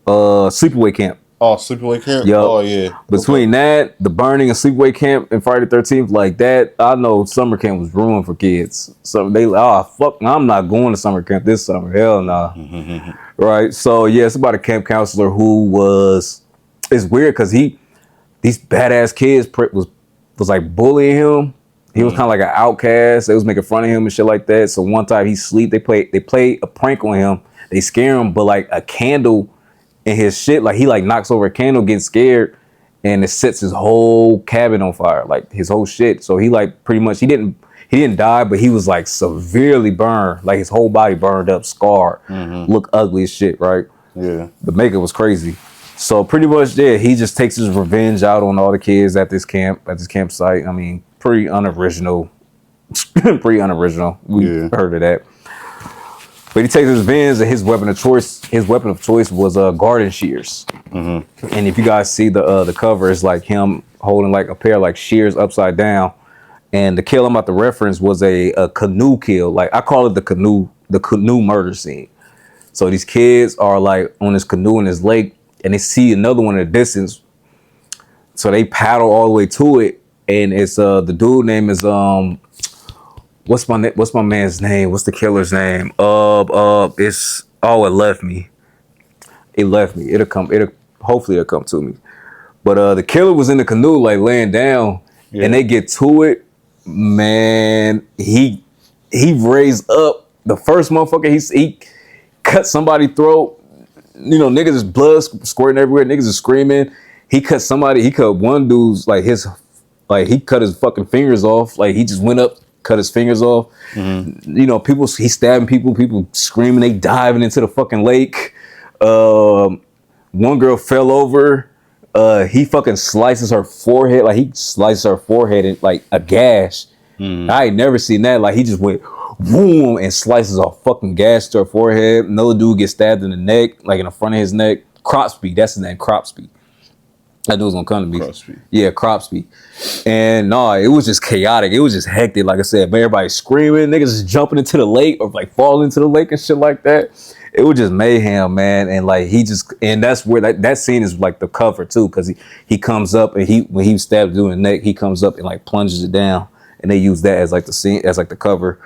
Sleepaway Camp. Oh, Sleepaway Camp? Yep. Oh, yeah. Between that, The Burning, and Sleepaway Camp, and Friday the 13th, like that, I know summer camp was ruined for kids. So they, fuck, I'm not going to summer camp this summer. Hell nah. Right? So, yeah, it's about a camp counselor who it's weird because these badass kids was like bullying him. He was kind of like an outcast. They was making fun of him and shit like that. So one time he sleep, they play a prank on him. They scare him, but like a candle in his shit, like he like knocks over a candle, gets scared, and it sets his whole cabin on fire, like his whole shit. So he like pretty much he didn't die, but he was like severely burned, like his whole body burned up, scarred, look ugly as shit, right? Yeah. The makeup was crazy. So pretty much, yeah, he just takes his revenge out on all the kids at this campsite. I mean, pretty unoriginal. Pretty unoriginal. We heard of that. But he takes his revenge, and his weapon of choice was garden shears. And if you guys see the cover, it's like him holding like a pair of like shears upside down. And the kill I'm about to reference was a canoe kill. Like I call it the canoe murder scene. So these kids are like on this canoe in this lake, and they see another one in the distance. So they paddle all the way to it, and it's the dude name is what's my man's name? What's the killer's name? It left me. Hopefully it'll come to me. But the killer was in the canoe like laying down, and they get to it. Man, he raised up the first motherfucker. He cut somebody's throat. You know, niggas is blood squirting everywhere. Niggas is screaming. He cut one dude's he cut his fucking fingers off. Like he just went up, cut his fingers off. You know, he's stabbing people screaming, they diving into the fucking lake. One girl fell over. He fucking slices her forehead. Like he slices her forehead in like a gash. I ain't never seen that. Like he just went boom and slices a fucking gash to her forehead. Another dude gets stabbed in the neck, like in the front of his neck. Cropsby, that's his name, Cropsby. That dude's gonna come to me. Cropsby. Yeah, Cropsby. And no, it was just chaotic. It was just hectic. Like I said, man, everybody screaming, niggas just jumping into the lake or like falling into the lake and shit like that. It was just mayhem, man. And like and that's where that scene is like the cover too, because he comes up and when he stabbed dude in the neck, he comes up and like plunges it down, and they use that as like the scene, as like the cover.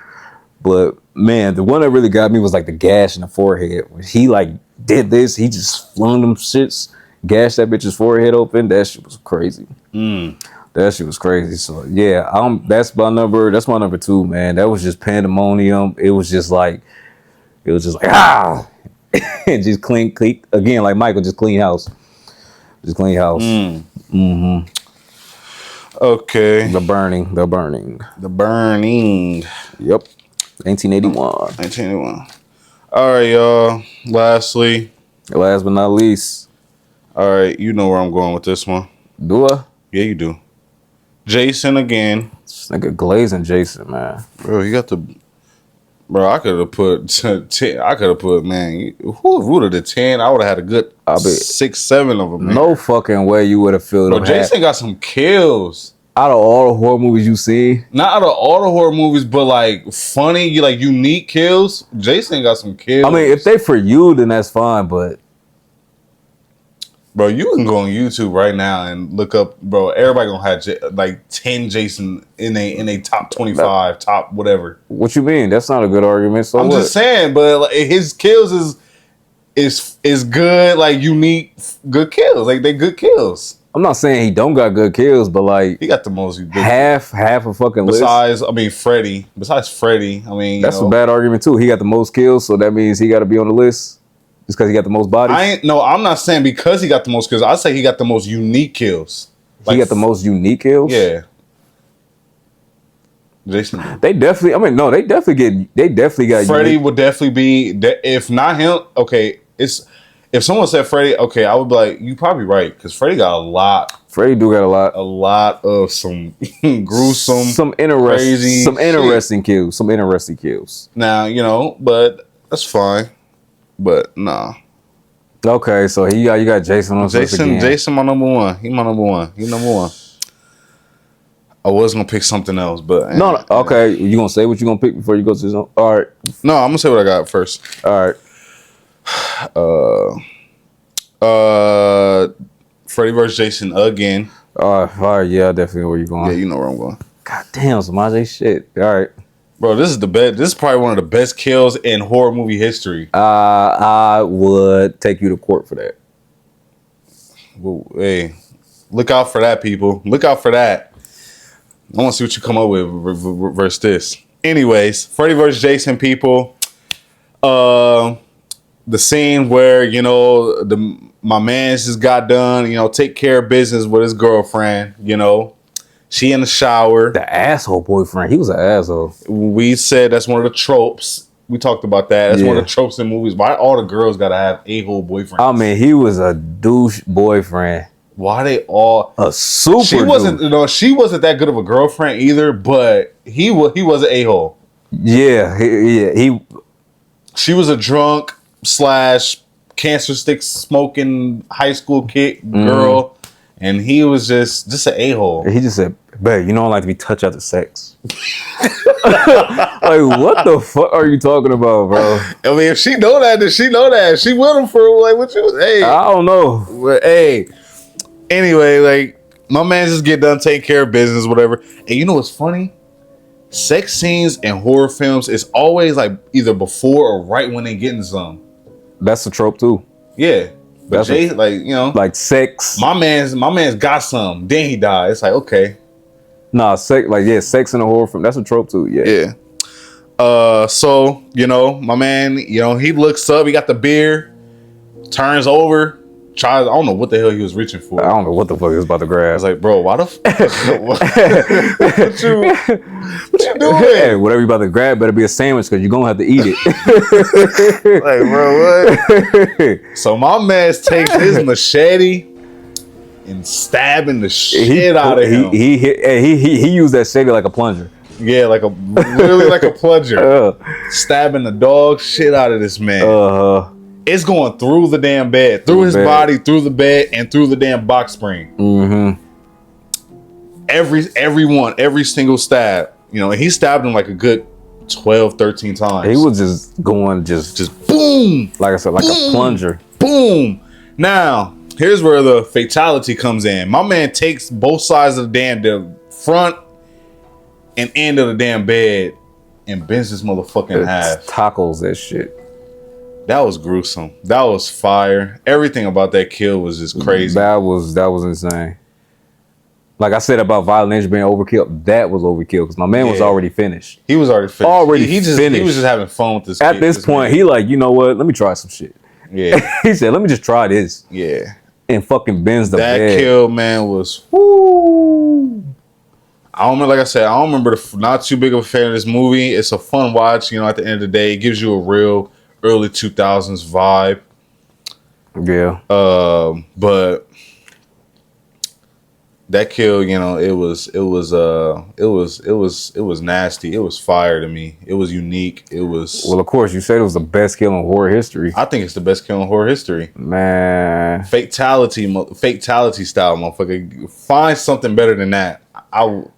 But man, the one that really got me was like the gash in the forehead. When he like did this, he just flung them shits, gashed that bitch's forehead open. That shit was crazy. That shit was crazy. So yeah, that's my number 2, man. That was just pandemonium. It was just like and just clean again, like Michael, just clean house. Okay. The burning. Yep. 1981. All right, y'all. Lastly, last but not least. All right, you know where I'm going with this one. Do I? Yeah, you do. Jason again. This nigga glazing Jason, man. Bro, you got the. Bro, I could have put 10. I could have put, man. Who would have the 10? I would have had a good 6, 7 of them. Man. No fucking way you would have filled. Bro, Jason got some kills. Out of all the horror movies you seen? Not out of all the horror movies, but like funny, unique kills. Jason got some kills. I mean, if they for you, then that's fine, but bro, you can go on YouTube right now and look up, bro. Everybody gonna have like 10 Jason in a top 25, top whatever. What you mean? That's not a good argument. So I'm just saying, but like, his kills is good, like unique, good kills. Like they good kills. I'm not saying he don't got good kills, but like he got the most. Half a fucking besides, list. I mean, Freddy. Besides Freddy, I mean, that's a bad argument too. He got the most kills, so that means he got to be on the list. Just because he got the most bodies? I'm not saying because he got the most kills. I say he got the most unique kills. He got the most unique kills? Yeah. Jason. They definitely. I mean, no, they definitely got. Freddie would definitely be. If not him, okay. It's if someone said Freddie, okay, I would be like, you probably right because Freddie got a lot. Freddie do got a lot of some gruesome, some interesting kills. Now but that's fine. But nah. Okay, so you got Jason on again. Jason, my number one. He my number one. He number one. I was gonna pick something else, but no. Okay, you gonna say what you gonna pick before you go to some? All right. No, I'm gonna say what I got first. All right. Freddy vs. Jason again. All right, yeah, definitely where you going. Yeah, you know where I'm going. God damn, Semaj shit. All right. Bro, this is the best. This is probably one of the best kills in horror movie history. I would take you to court for that. Well, hey, look out for that, people. Look out for that. I want to see what you come up with versus this. Anyways, Freddy vs. Jason, people. The scene where my man just got done, take care of business with his girlfriend. She in the shower. The asshole boyfriend. He was an asshole. We said that's one of the tropes. We talked about that. That's one of the tropes in movies. Why all the girls gotta have a-hole boyfriends? I mean, he was a douche boyfriend. Why they all a super? She wasn't. She wasn't that good of a girlfriend either. But he was an a-hole. Yeah, he. She was a drunk / cancer stick smoking high school kid girl, and he was just an a-hole. He just said, "Babe, you don't like to be touched after sex." Like, what the fuck are you talking about, bro? I mean, if she know that, then she know that. She with him for like what you? Hey, I don't know. But, hey. Anyway, like my man just get done taking care of business, whatever. And you know what's funny? Sex scenes in horror films is always like either before or right when they getting some. That's a trope too. Yeah, but like sex. My man's got some. Then he died. It's like okay. Nah, sex in a horror film. That's a trope too. Yeah. Yeah. So my man, he looks up. He got the beer. Turns over. I don't know what the hell he was reaching for. I don't know what the fuck he was about to grab. I was like, bro, why the what you doing? Hey, whatever you about to grab better be a sandwich because you're gonna have to eat it. Like, bro, what? So my man takes his machete and stabbing the shit out of him. He used that machete like a plunger. Yeah, literally like a plunger. Stabbing the dog shit out of this man. It's going through the damn bed, through his body, through the bed, and through the damn box spring. Mm-hmm. Every single stab. And he stabbed him like a good 12, 13 times. He was just going just boom. Like I said, like a plunger. Boom. Now, here's where the fatality comes in. My man takes both sides of the front and end of the damn bed and bends this motherfucker in half. Tacos that shit. That was gruesome. That was fire. Everything about that kill was just crazy. That was insane. Like I said about Violent Ninja being overkill, that was overkill because my man was already finished. He was already finished. Finished. He was just having fun with this. At this point, man. He like, you know what? Let me try some shit. Yeah. He said, let me just try this. Yeah. And fucking bends the bed. That kill, man, was. Woo. I don't remember. Like I said, I don't remember. Not too big of a fan of this movie. It's a fun watch. At the end of the day, it gives you a real early 2000s vibe. Yeah. But that kill, it was nasty. It was fire to me. It was unique. It was. Well, of course, you said it was the best kill in horror history. I think it's the best kill in horror history. Man. Fatality style, motherfucker. Find something better than that. I'm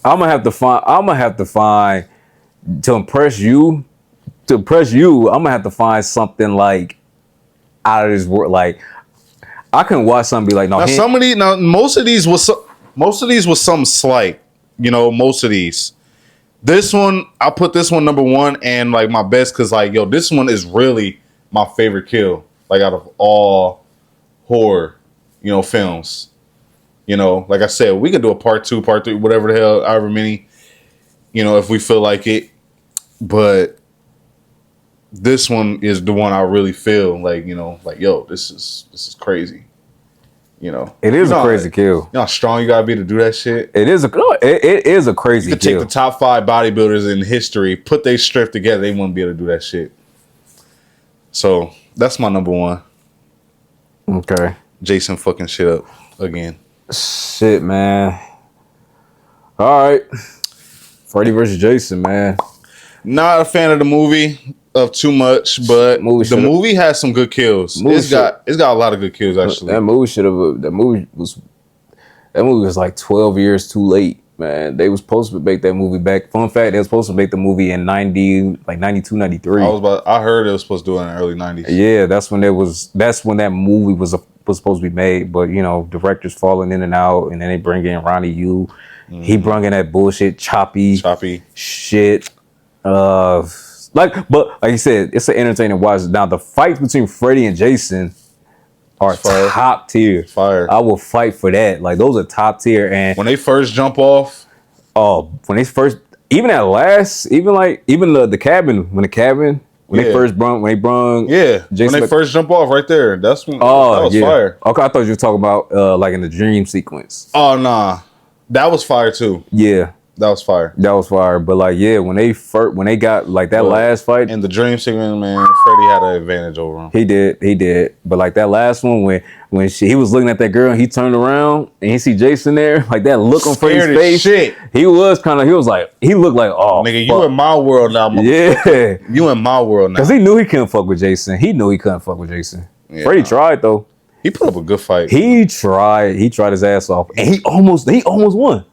gonna have to find to impress you. I'm gonna have to find something like out of this world. Like I can watch something be like, no. Most of these was something slight. Most of these. This one, I put this one number one and like my best because like this one is really my favorite kill. Like out of all horror, films. Like I said, we can do a part 2, part 3, whatever the hell, however many, if we feel like it. But this one is the one I really feel like, this is crazy. You know, It is a crazy kill. You know how strong you gotta be to do that shit. It is a crazy You could kill. take the top 5 bodybuilders in history, put their strength together, they wouldn't be able to do that shit. So that's my number 1. Okay. Jason fucking shit up again. Shit, man. All right. Freddy versus Jason, man. Not a fan of the movie of too much, but the movie has some good kills. It's got a lot of good kills actually. That movie was like 12 years too late, man. They was supposed to make that movie back. Fun fact, they were supposed to make the movie in 92, 93. I heard it was supposed to do it in the early 90s. Yeah, that's when that movie was supposed to be made, but you know, directors falling in and out, and then they bring in Ronnie Yu. He brought in that bullshit choppy shit. Like you said, it's an entertaining watch. Now the fights between Freddy and Jason are top tier. Fire. I will fight for that. Like those are top tier. And when they first jump off, even at last, even the cabin when they first brung Jason, when they first jump off right there, that's when that was fire. Okay, I thought you were talking about like in the dream sequence. Oh nah, that was fire too. Yeah. That was fire. But like, yeah, when they got like that last fight in the dream segment, man, Freddy had an advantage over him. He did. But like that last one when he was looking at that girl and he turned around and he see Jason there, like that look on Freddy's face. Shit. He looked like, oh, nigga, you in my world now. Yeah, you in my world now. Because he knew he couldn't fuck with Jason. Yeah, Freddy tried though. He put up a good fight. He tried his ass off, and he almost won.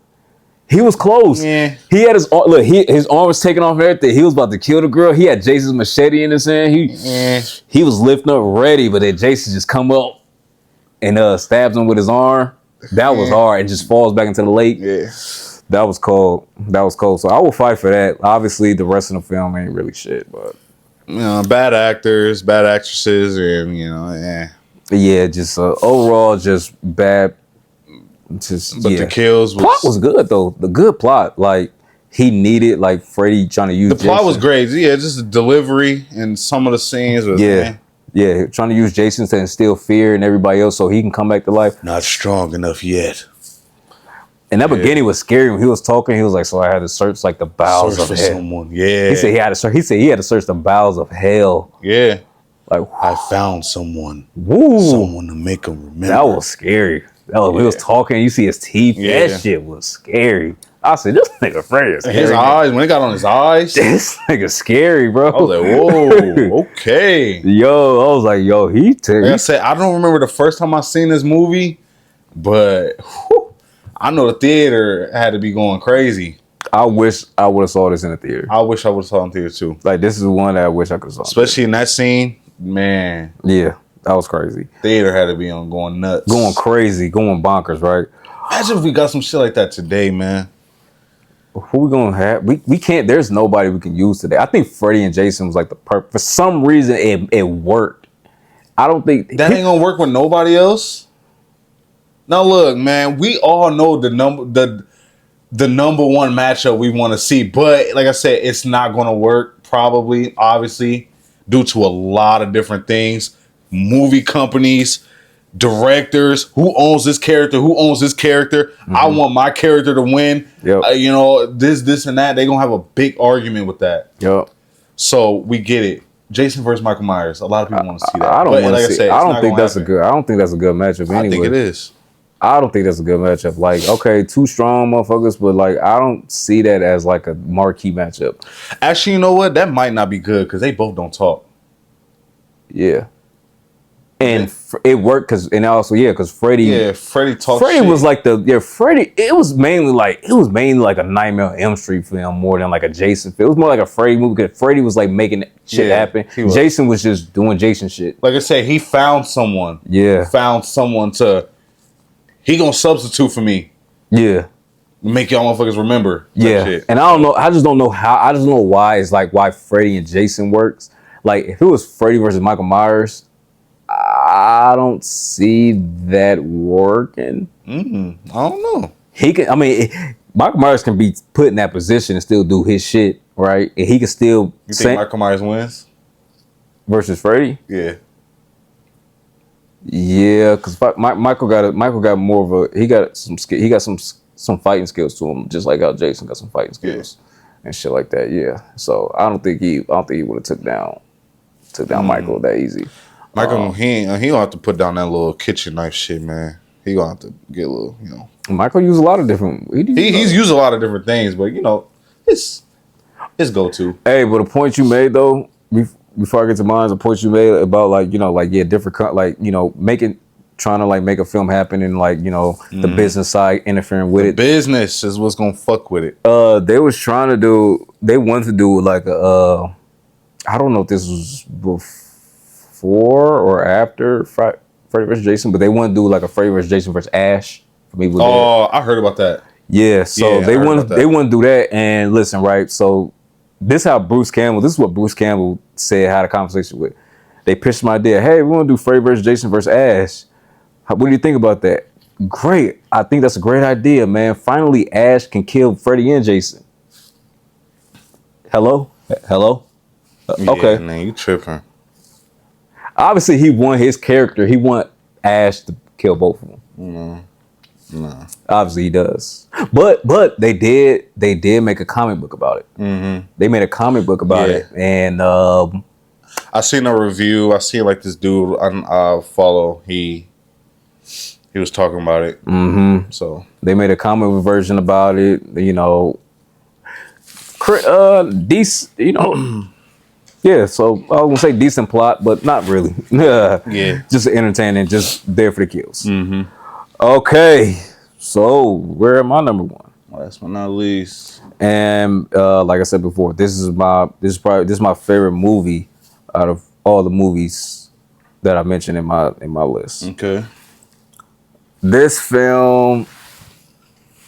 He was close. Yeah. He had his arm was taken off and everything. He was about to kill the girl. He had Jason's machete in his hand. He was lifting up ready, but then Jason just come up and stabs him with his arm. That was hard and just falls back into the lake. Yeah. That was cold. So I will fight for that. Obviously, the rest of the film ain't really shit, but you know, bad actors, bad actresses, and you know, yeah, just overall just bad. The kills plot was good though. The good plot, like he needed, like Freddy trying to use the plot was great. Yeah, just the delivery and some of the scenes was trying to use Jason to instill fear in everybody else so he can come back to life. Not strong enough yet. And that beginning was scary when he was talking. He was like, "So I had to search like the bowels of hell." Someone. Yeah. He said he had to search the bowels of hell. Yeah. Like I found someone. Woo. Someone to make him remember. That was scary. He was talking, you see his teeth. Yeah. That shit was scary. I said, this nigga Freddy is scary. His eyes, when it got on his eyes. This nigga scary, bro. I was like, whoa, okay. Yo, I was like, yo, like I said, I don't remember the first time I seen this movie, but I know the theater had to be going crazy. I wish I would have saw this in the theater. I wish I would have saw it in the theater too. Like, this is one that I wish I could have saw. Especially in that scene, man. Yeah. That was crazy. Theater had to be on going nuts. Going crazy, going bonkers, right? Imagine if we got some shit like that today, man. Who we gonna have? We can't, there's nobody we can use today. I think Freddy and Jason was like the perfect, for some reason it worked. I don't think that ain't gonna work with nobody else. Now look, man, we all know the number one matchup we want to see, but like I said, it's not gonna work probably, obviously, due to a lot of different things. Movie companies, directors, who owns this character, Mm-hmm. I want my character to win. Yep. You know, this and that. They're gonna have a big argument with that. Yep. So we get it. Jason versus Michael Myers. A lot of people want to see that. I don't want to see. I don't think that's a good matchup anyway. I think it is. I don't think that's a good matchup. Like, okay, two strong motherfuckers, but like, I don't see that as like a marquee matchup. Actually, you know what? That might not be good because they both don't talk. Yeah. And it worked because Freddy. Yeah, Freddy talked. Freddy shit. was like Freddy. It was mainly like a Nightmare on Elm Street film more than like a Jason film. It was more like a Freddy movie because Freddy was like making shit happen. Jason was just doing Jason shit. Like I said, he found someone. Yeah, found someone to. He gonna substitute for me. Yeah, make y'all motherfuckers remember. Yeah, shit. And I don't know. I just don't know how. I just don't know why it's like why Freddy and Jason works. Like if it was Freddy versus Michael Myers. I don't see that working. I don't know. Michael Myers can be put in that position and still do his shit, right? And he can still. You think Michael Myers wins versus Freddy? Yeah. Yeah, because Michael got more of a, he got some fighting skills to him, just like how Jason got some fighting skills and shit like that. Yeah, so I don't think he would have took down Michael that easy. Michael, he gonna have to put down that little kitchen knife shit, man. He gonna have to get a little, Michael used a lot of different. He's used a lot of different things, but it's his go-to. Hey, but the point you made though, before I get to mine, the point you made about different trying to make a film happen and the business side interfering with it. Business is what's gonna fuck with it. They wanted to do like a I don't know if this was before or after Freddy vs. Jason, but they want to do like a Freddy vs. Jason vs. Ash from Evil Dead. Oh, I heard about that. Yeah, so they want to do that. And listen, right? So this is what Bruce Campbell said, had a conversation with. They pitched my idea. Hey, we want to do Freddy vs. Jason vs. Ash. What do you think about that? Great. I think that's a great idea, man. Finally, Ash can kill Freddy and Jason. Hello? Okay. Yeah, man, you tripping. Obviously, he want his character. He want Ash to kill both of them. No. Obviously, he does. But they did make a comic book about it. Mm-hmm. They made a comic book about it, and I seen a review. I seen this dude I follow. He was talking about it. Mm-hmm. So they made a comic book version about it. Decent. Yeah, so I was gonna say decent plot, but not really. Yeah, just entertaining, just there for the kills. Mm-hmm. Okay, so where am I number one? Last but not least, and like I said before, this is my favorite movie out of all the movies that I mentioned in my list. Okay, this film.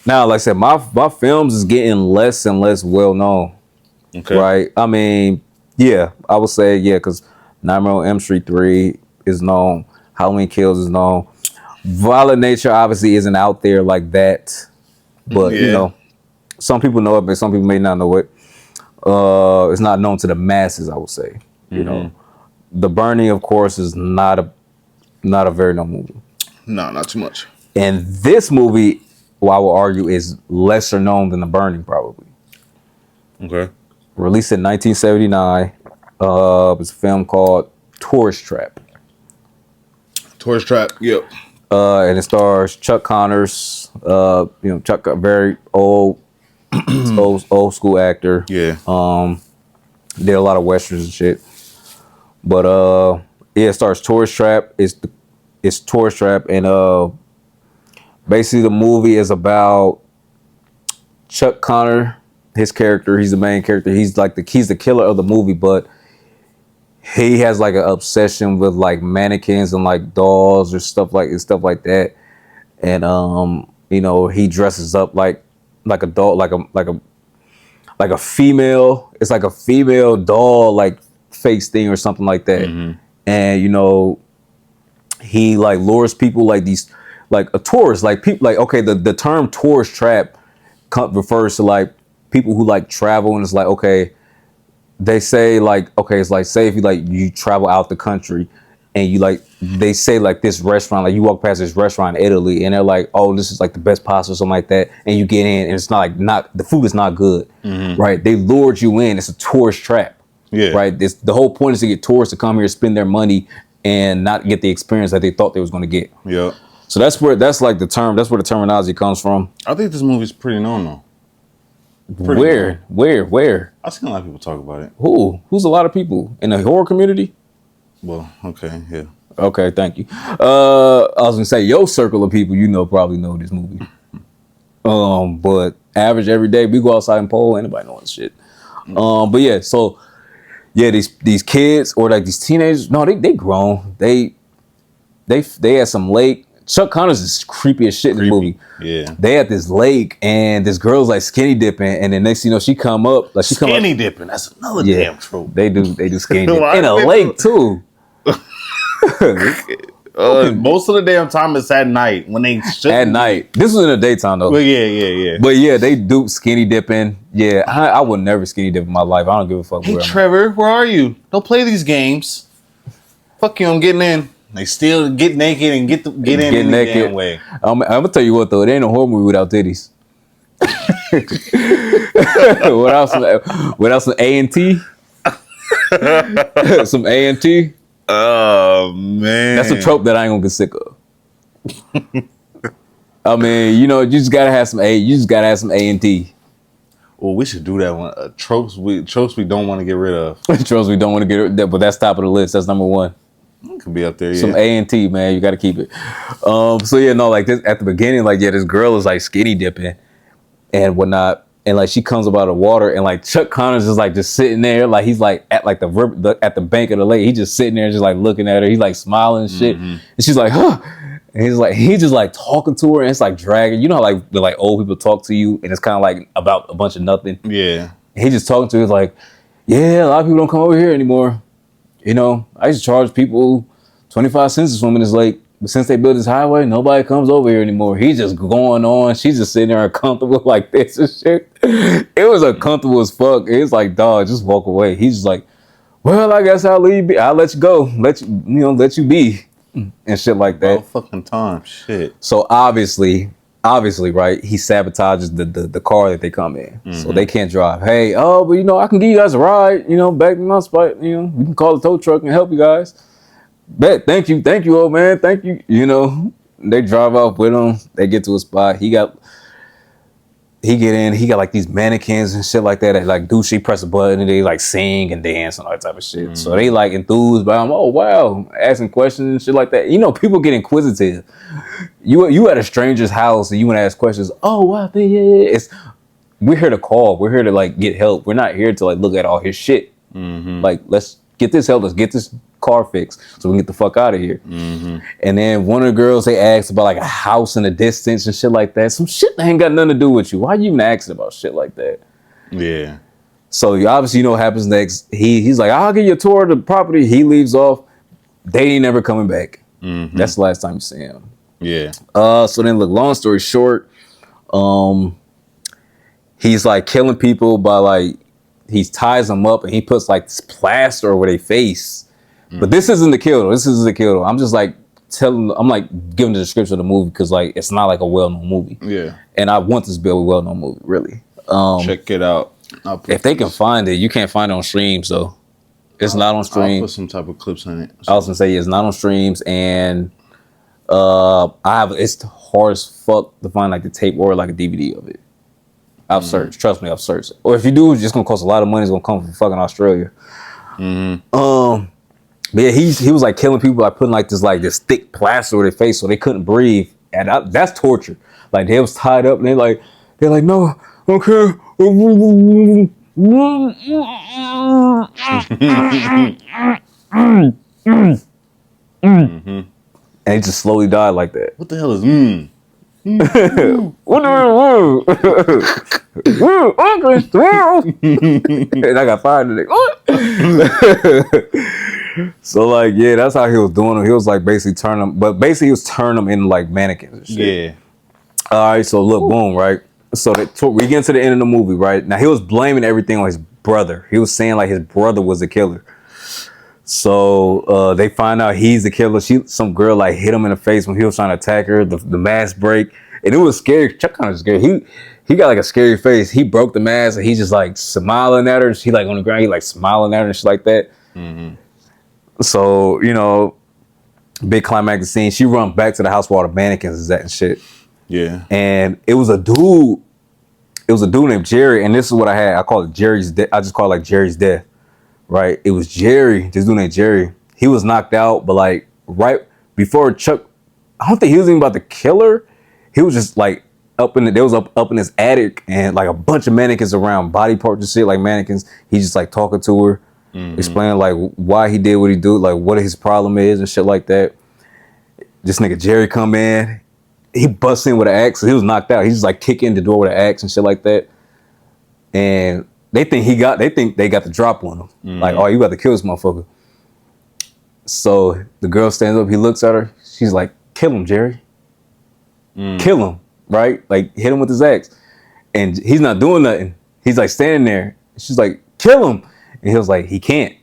Now, like I said, my films is getting less and less well known. Okay, right? I mean. Yeah, I would say, because Nightmare on Elm Street 3 is known. Halloween Kills is known. Violent Nature obviously isn't out there like that. But, some people know it, but some people may not know it. It's not known to the masses, I would say. Mm-hmm. The Burning, of course, is not a very known movie. No, not too much. And this movie, I will argue, is lesser known than The Burning, probably. Okay. Released in 1979. It's a film called Tourist Trap. Tourist Trap, yep. And it stars Chuck Connors. Chuck, very old school actor. Yeah. Did a lot of westerns and shit. But it stars Tourist Trap. It's Tourist Trap, and basically the movie is about Chuck Connor. His character, he's the main character. He's the killer of the movie, but he has an obsession with mannequins and dolls or stuff like that. And he dresses up like a doll, like a female. It's like a female doll face thing or something like that. Mm-hmm. And he lures people these a tourist people the term tourist trap refers to people who travel, and it's they say it's say if you travel out the country and you they say this restaurant, you walk past this restaurant in Italy and they're oh, this is the best pasta or something like that, and you get in and it's not the food is not good. Mm-hmm. Right? They lured you in. It's a tourist trap. Yeah. Right? The whole point is to get tourists to come here, spend their money, and not get the experience that they thought they was going to get. Yeah. So that's where the terminology comes from. I think this movie's pretty known though. Where? I've seen a lot of people talk about it. Who's a lot of people in the horror community? Well, okay, yeah. Okay, thank you. I was gonna say your circle of people, probably know this movie. But average every day we go outside and poll, anybody knows shit. But yeah, so yeah, these kids or these teenagers, no, they grown. They had some lake. Chuck Connors is creepy as shit in the movie. Yeah. They at this lake and this girl's skinny dipping, and then next she come up skinny dipping. That's another damn trope. They do skinny dipping in a lake too. Most of the damn time it's at night when they at night. This was in the daytime though. Well, yeah. But yeah, they do skinny dipping. Yeah, I would never skinny dip in my life. I don't give a fuck. Hey Trevor, where are you? Don't play these games. Fuck you, I'm getting in. They still get naked and get in the damn way. I'm gonna tell you what though, it ain't a horror movie without titties. without some A&T. Some A&T. Oh man, that's a trope that I ain't gonna get sick of. I mean, you know, you just gotta have some A&T. Well, we should do that one. Tropes we don't want to get rid of. Tropes we don't want to get rid of, but that's top of the list. That's number one. It could be up there. Some A&T, man. You got to keep it. So yeah, no, like this at the beginning, like this girl is like skinny dipping and whatnot, and like she comes up out of the water, and like Chuck Connors is like just sitting there, like he's like at like at the bank of the lake. He's just sitting there, just like looking at her. He's like smiling and shit, and she's like, huh. And he's just like talking to her, and it's like dragging. You know how like the like old people talk to you, and it's kind of like about a bunch of nothing. Yeah. And he's just talking to her like, yeah, a lot of people don't come over here anymore. You know, I used to charge people 25 cents to swim in this lake, but since they built this highway, nobody comes over here anymore. He's just going on. She's just sitting there uncomfortable like this and shit. It was uncomfortable as fuck. It's like, dog, just walk away. He's just like, well, I guess I'll leave. I'll let you go. Let you be. And shit like that. All fucking time, shit. So obviously, right? He sabotages the car that they come in, so they can't drive. Hey, but you know, I can give you guys a ride. You know, back to my spot. You know, we can call the tow truck and help you guys. Bet, thank you, old man, thank you. You know, they drive off with him. They get to a spot. He get in. He got like these mannequins and shit like that. That like douchey press a button and they like sing and dance and all that type of shit. So they like enthused by him. Oh wow, asking questions and shit like that. You know, people get inquisitive. You at a stranger's house and you want to ask questions. Oh wow, yeah. We're here to call. We're here to like get help. We're not here to like look at all his shit. Like let's get this help. Let's get this car fixed so we can get the fuck out of here. And then one of the girls, they asked about like a house in the distance and shit like that. Some shit that ain't got nothing to do with you. Why you even asking about shit like that? Yeah. So you obviously know what happens next. He's like, I'll give you a tour of the property. He leaves off. They ain't never coming back. That's the last time you see him. Yeah. So then look, long story short, he's like killing people by like, he ties them up and he puts like this plaster over their face. But this isn't the kill though. I'm just like I'm like giving the description of the movie because like it's not like a well-known movie. Yeah. And I want this to be a well-known movie, really. Check it out. If they can find it, you can't find it on streams though. It's not on streams. I'll put some type of clips in it. I was gonna say it's not on streams, and it's hard as fuck to find like the tape or like a DVD of it. I've searched. Trust me, I've searched. Or if you do, it's just gonna cost a lot of money. It's gonna come from fucking Australia. But yeah, he was like killing people by putting like this thick plaster over their face so they couldn't breathe, and that's torture. Like they was tied up and they're like no, okay. And he just slowly died like that. What the hell is What and I got fired today. So like, yeah, that's how he was doing them. He was like basically turning them, but basically he was turning them into like mannequins and shit. Yeah. All right, so look, boom, right? So we get into the end of the movie, right? Now he was blaming everything on his brother. He was saying like his brother was the killer. So they find out he's the killer. Some girl like hit him in the face when he was trying to attack her. The mask break, and it was scary. Chuck kind of scary. He got like a scary face. He broke the mask and he's just like smiling at her. She like on the ground. He like smiling at her and shit like that. So you know, big climactic scene. She runs back to the house where all the mannequins is at and shit. Yeah. And it was a dude. It was a dude named Jerry, and this is what I had. I call it Jerry's death. I just call it like Jerry's death. Right? It was Jerry. This dude named Jerry. He was knocked out, but like right before Chuck, I don't think he was even about to kill her. He was just like up in his attic, and like a bunch of mannequins around, body parts and shit, like mannequins. He just like talking to her, explaining like why he did what he do, like what his problem is and shit like that. This nigga Jerry come in. He busts in with an axe. So he was knocked out. He's just like kicking the door with an axe and shit like that. And they think they got the drop on him. Like, oh, you got to kill this motherfucker. So the girl stands up. He looks at her. She's like, kill him, Jerry. Kill him, right? Like, hit him with his axe. And he's not doing nothing. He's like standing there. She's like, kill him. And he was like, he can't.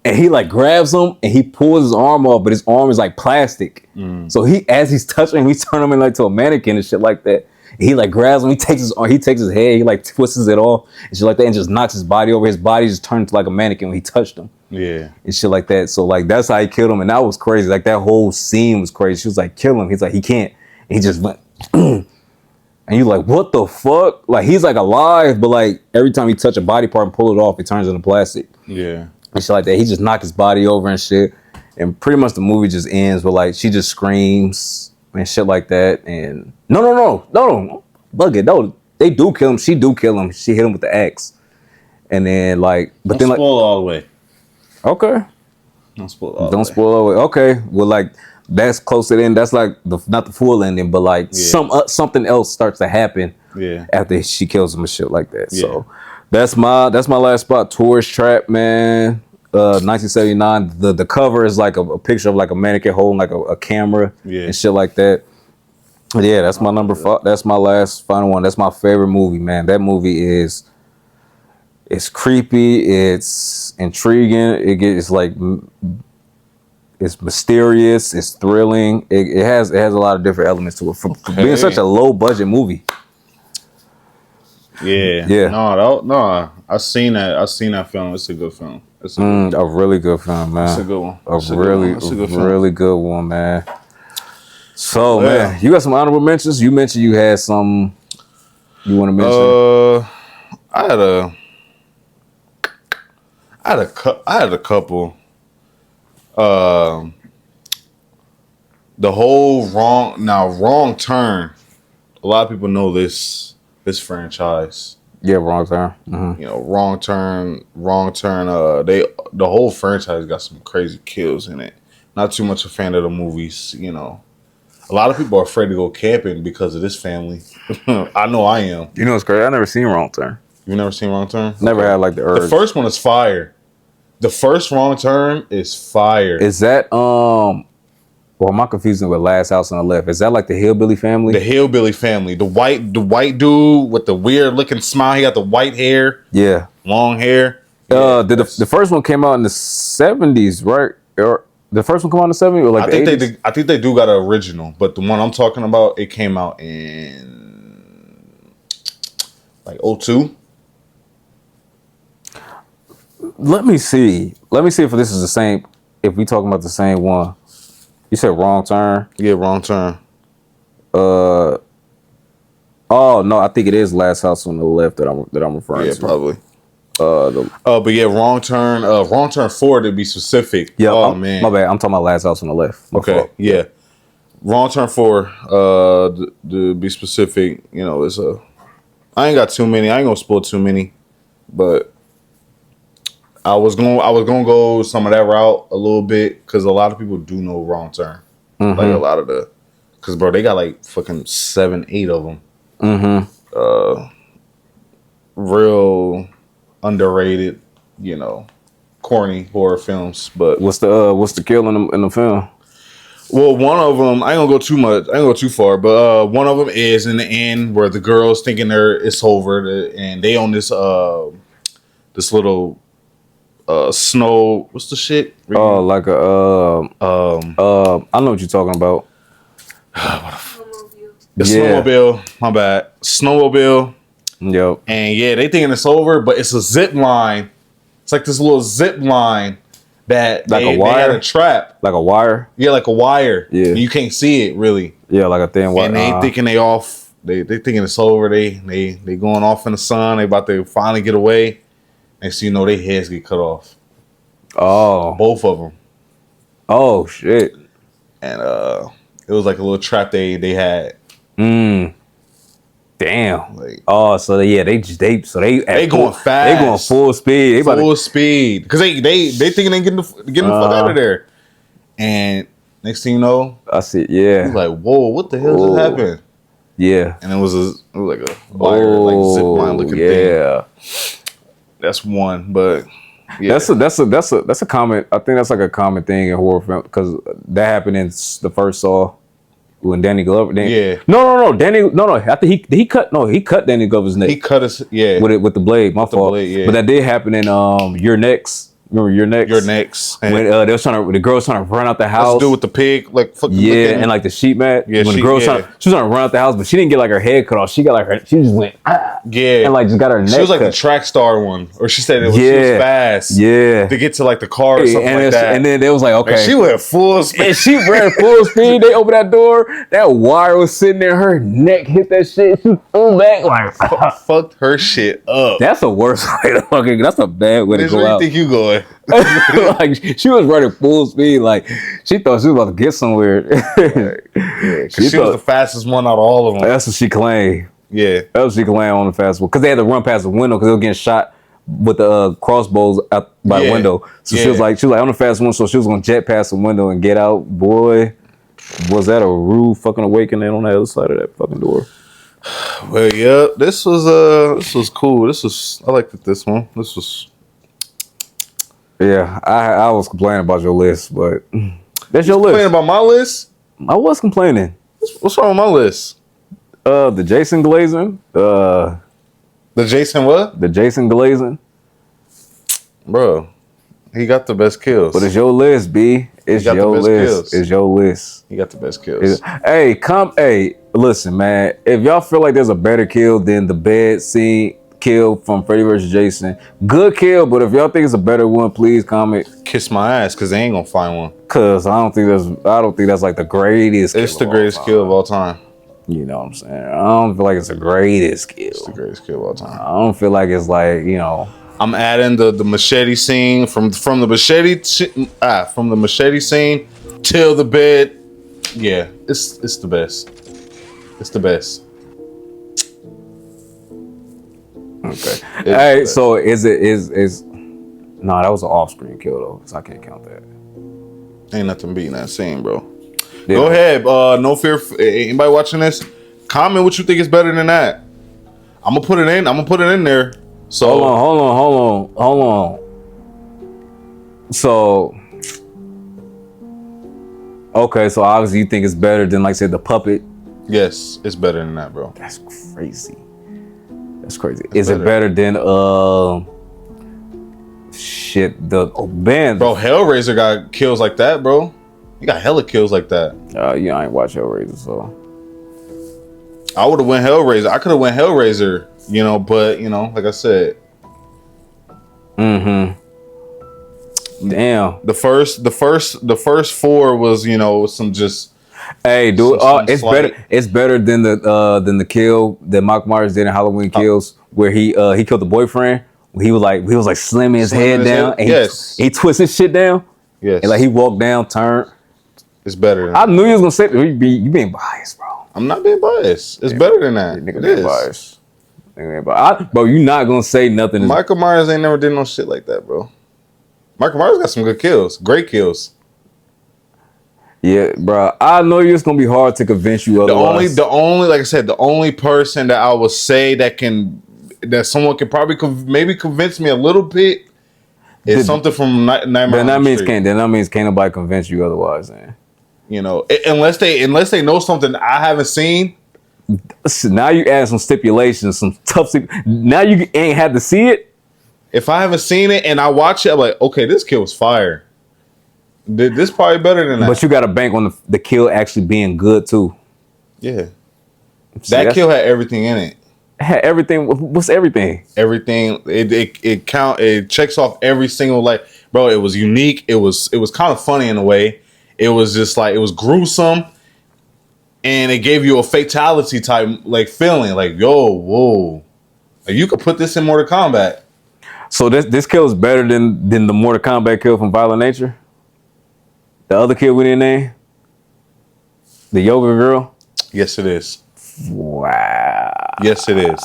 and he like grabs him and he pulls his arm off, but his arm is like plastic. So as he's touching him, he's turning him like to a mannequin and shit like that. And he like grabs him, he takes his head, he like twists it off and shit like that, and just knocks his body over. His body just turned to like a mannequin when he touched him. Yeah. And shit like that. So like that's how he killed him, and that was crazy. Like that whole scene was crazy. She was like, kill him. He's like, he can't. And he just went. And you're like, what the fuck? Like he's like alive, but like every time he touch a body part and pull it off, it turns into plastic. Yeah. And shit like that. He just knocked his body over and shit. And pretty much the movie just ends with like she just screams and shit like that. And no, bug it. No, they do kill him. She do kill him. She hit him with the axe. And then like, but don't then spoil like, all the way. Okay. Don't spoil all. Don't spoil all the way. Okay. Well, like that's close to the end. That's like not the full ending, but like something else starts to happen. Yeah. After she kills him and shit like that. Yeah. So that's my last spot. Tourist Trap, man. 1979. The cover is like a picture of like a mannequin holding like a camera and shit like that. Yeah, that's my number 5. That's my last final one. That's my favorite movie, man. That movie is it's creepy, it's intriguing, it's like it's mysterious, it's thrilling. It has a lot of different elements to it for being such a low budget movie. Yeah. No, I've seen that film. It's a good film. It's a really good film, man. It's a good one. Really good one, man. So, man, you got some honorable mentions? You mentioned you had some you want to mention? I had a couple. The whole Wrong Turn. A lot of people know this franchise. Yeah, Wrong Turn. Mm-hmm. You know, Wrong Turn. The whole franchise got some crazy kills in it. Not too much a fan of the movies. You know, a lot of people are afraid to go camping because of this family. I know I am. You know, it's crazy. I never seen Wrong Turn. You never seen Wrong Turn? Never had like the urge. The first one is fire. The first Wrong Turn is fire. Is that Well, am I confusing with Last House on the Left? Is that like the Hillbilly family? The Hillbilly family. The white dude with the weird looking smile. He got the white hair. Yeah. Long hair. Yeah, the first one came out in the 70s, right? Or the first one come out in the 70s or like the 80s? I think they do got an original, but the one I'm talking about, it came out in like 2002. Let me see if this is the same. If we talking about the same one. You said Wrong Turn? Yeah, Wrong Turn. Oh no, I think it is Last House on the Left that I'm referring to. Yeah, probably. But yeah, Wrong Turn. Wrong Turn 4 to be specific. Yeah. Man, my bad. I'm talking about Last House on the Left. Okay. Fault. Yeah. Wrong Turn 4. To be specific, you know, I ain't got too many. I ain't gonna spoil too many, but I was gonna go some of that route a little bit because a lot of people do know Wrong Turn. Mm-hmm. Like a lot of because bro, they got like fucking 7, 8 of them. Mm-hmm. Real underrated, you know, corny horror films. But what's the kill in the film? Well, one of them, I ain't gonna go too much. I ain't gonna go too far, but one of them is in the end where the girl's thinking it's over, and they on this little snow. What's the shit? Oh, like a I know what you're talking about. The snowmobile. My bad. Snowmobile. Yep. And yeah, they thinking it's over, but it's a zip line. It's like this little zip line that like they had a trap. Like a wire? Yeah, like a wire. Yeah. You can't see it really. Yeah, like a thin wire. And they thinking they off. They thinking it's over. They going off in the sun. They about to finally get away. And so you know their heads get cut off. Oh. Both of them. Oh shit. And it was like a little trap they had. Damn. Like, so they going fast. They going full speed. Full speed. Because they thinking they getting the fuck out of there. And next thing you know, I see. Yeah. He's like, whoa, what the hell just happened? Yeah. And it was like a wire, like zip line looking thing. Yeah. That's one, but yeah. That's a common. I think that's like a common thing in horror film because that happened in the first Saw when Danny Glover. No. Danny. No. I think he cut Danny Glover's neck. He cut his with the blade. My fault. Blade, yeah. But that did happen in Your Next Remember Your Next? Your Next. When the girl was trying to run out the house. Let's do with the pig, like fucking. Yeah, and like the sheet mat. Yeah, when the girl she was trying to run out the house, but she didn't get like her head cut off. She got like she just went yeah, and like just got her neck. She was like cut. the track star one, or she said she was fast. Yeah, to get to like the car or something like that. And then they was like, okay, and she went full speed. And she ran full speed. They opened that door. That wire was sitting there. Her neck hit that shit. She flew back like fucked her shit up. That's the worst way to fucking. That's a bad way to go out. Where do you think you going? Like she was running full speed. Like she thought she was about to get somewhere. Yeah, she was the fastest one out of all of them. That's what she claimed. Yeah, that was she claimed on the fast one because they had to run past the window because they were getting shot with the crossbows out by the window. So she was like on the fast one. So she was gonna jet past the window and get out. Boy, was that a rude fucking awakening on the other side of that fucking door. Well, yeah, this was cool. I liked this one. This was. Yeah, I was complaining about your list, but that's your list. Complaining about my list? I was complaining. What's wrong with my list? The Jason Glazing. The Jason what? The Jason Glazing. Bro, he got the best kills. But it's your list, B. It's your list. It's your list. He got the best kills. Hey, listen, man. If y'all feel like there's a better kill than the bed scene kill from Freddy vs. Jason, good kill. But if y'all think it's a better one, please comment. Kiss my ass, cause they ain't gonna find one. Cause I don't think that's like the greatest. It's the greatest kill of all time. You know what I'm saying? I don't feel like it's the greatest kill. It's the greatest kill of all time. I don't feel like it's like, you know. I'm adding the machete scene from the machete scene till the bed. Yeah, it's the best. It's the best. Okay. So is no, that was an off-screen kill though, so I can't count that. Ain't nothing beating that scene, bro. Yeah. Go ahead. No fear. Anybody watching this? Comment what you think is better than that. I'm gonna put it in there. So hold on. So okay, so obviously you think it's better than, like, say, the puppet. Yes, it's better than that, bro. That's crazy. Is it better than the band? Bro, Hellraiser got kills like that, bro. You got hella kills like that. Yeah, I ain't watch Hellraiser, so I would have went Hellraiser. I could have went Hellraiser, but like I said. Mm-hmm. Damn. The first four was some just. Hey, dude, it's better. It's better than the kill that Mike Myers did in Halloween Kills, where he killed the boyfriend. He was like slamming his head down, and he twisted shit down. Yes, and like he walked down, turned. It's better. I knew you was gonna say you being biased, bro. I'm not being biased. It's better than that. Nigga being biased. Bro, you not gonna say nothing. Michael Myers ain't never did no shit like that, bro. Michael Myers got some good kills, great kills. Yeah, bro. I know it's gonna be hard to convince you otherwise. The only, like I said, the only person that I would say that someone can probably maybe convince me a little bit is something from Nightmare on Elm Street. Then that means can't nobody convince you otherwise, man. Unless they know something I haven't seen. So now you add some stipulations, some tough. Now you ain't had to see it. If I haven't seen it and I watch it, I'm like, okay, this kill was fire. This probably better than that. But you got to bank on the kill actually being good too. Yeah, that kill had everything in it. It had everything. What's everything? Everything. It checks off every single, like, bro. It was unique. It was kind of funny in a way. It was just like, it was gruesome, and it gave you a fatality type like feeling. Like, whoa, like, you could put this in Mortal Kombat. So this kill is better than the Mortal Kombat kill from Violent Nature. The other kid we didn't name, the yoga girl. Yes, it is. Wow. Yes, it is.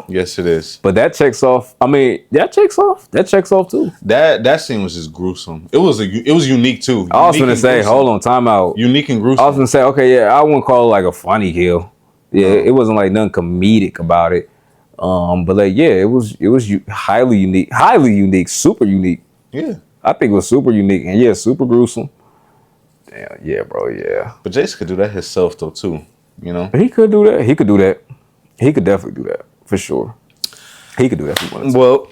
Yes, it is. But that checks off. I mean, that checks off. That checks off too. That scene was just gruesome. It was unique too. I was gonna say, hold on, time out. Unique and gruesome. I was gonna say, okay, yeah, I wouldn't call it like a funny kill. Yeah, it wasn't like nothing comedic about it. But like, yeah, it was highly unique, super unique. Yeah, I think it was super unique, and yeah, super gruesome. Damn, yeah, bro, yeah. But Jason could do that himself though too. He could do that. He could do that. He could definitely do that for sure. He could do that if he wanted to. Well,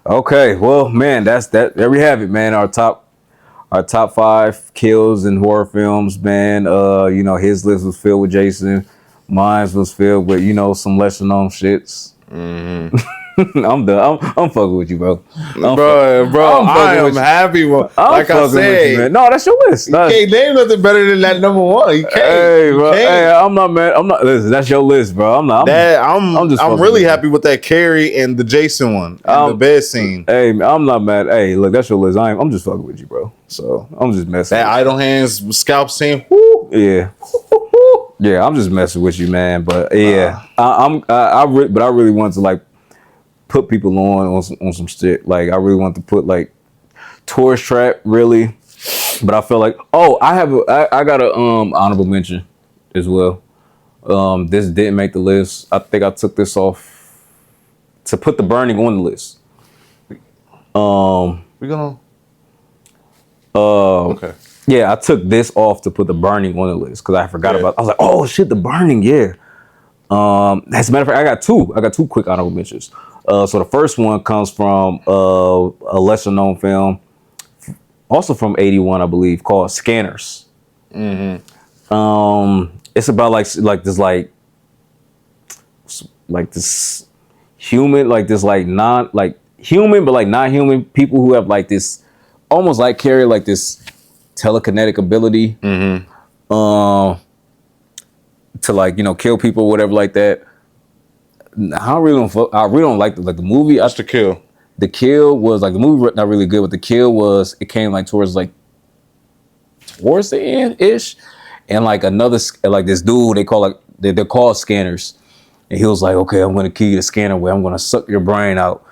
Okay, well, man, that's that. There we have it, man. Our top 5 kills in horror films, man. You know, his list was filled with Jason. Mine was filled with, you know, some lesser known shits. Mm-hmm. I'm done. I'm fucking with you, bro. I am happy. Like I said, you, no, that's your list. You can't name nothing better than that number one. You can't. Hey, bro. Hey, I'm not mad. I'm not. Listen, that's your list, bro. I'm really happy with that Carrie and the Jason one and the bed scene. Hey, I'm not mad. Hey, look, that's your list. I'm just fucking with you, bro. So I'm just messing. That idle hands scalp scene. Woo. Yeah. Yeah, I'm just messing with you, man. But yeah, I really wanted to like put people on some shit. Like I really want to put like Tourist Trap, really. But I feel like, I got a honorable mention as well. This didn't make the list. I think I took this off to put The Burning on the list. We're gonna okay. Yeah, I took this off to put The Burning on the list because I forgot about. I was like, oh shit, The Burning, yeah. As a matter of fact, I got two quick honorable mentions. So the first one comes from a lesser known film, also from '81, I believe, called Scanners. Mm-hmm. It's about like this human, like this like non like human but like not human people who have like this almost like carry like this telekinetic ability to like, you know, kill people or whatever like that. I really don't like the movie. That's The Kill. The Kill was like, the movie not really good, but The Kill was, it came like towards the end ish, and like another like this dude they call like they're called scanners, and he was like, okay, I'm gonna kill you the scanner way, I'm gonna suck your brain out.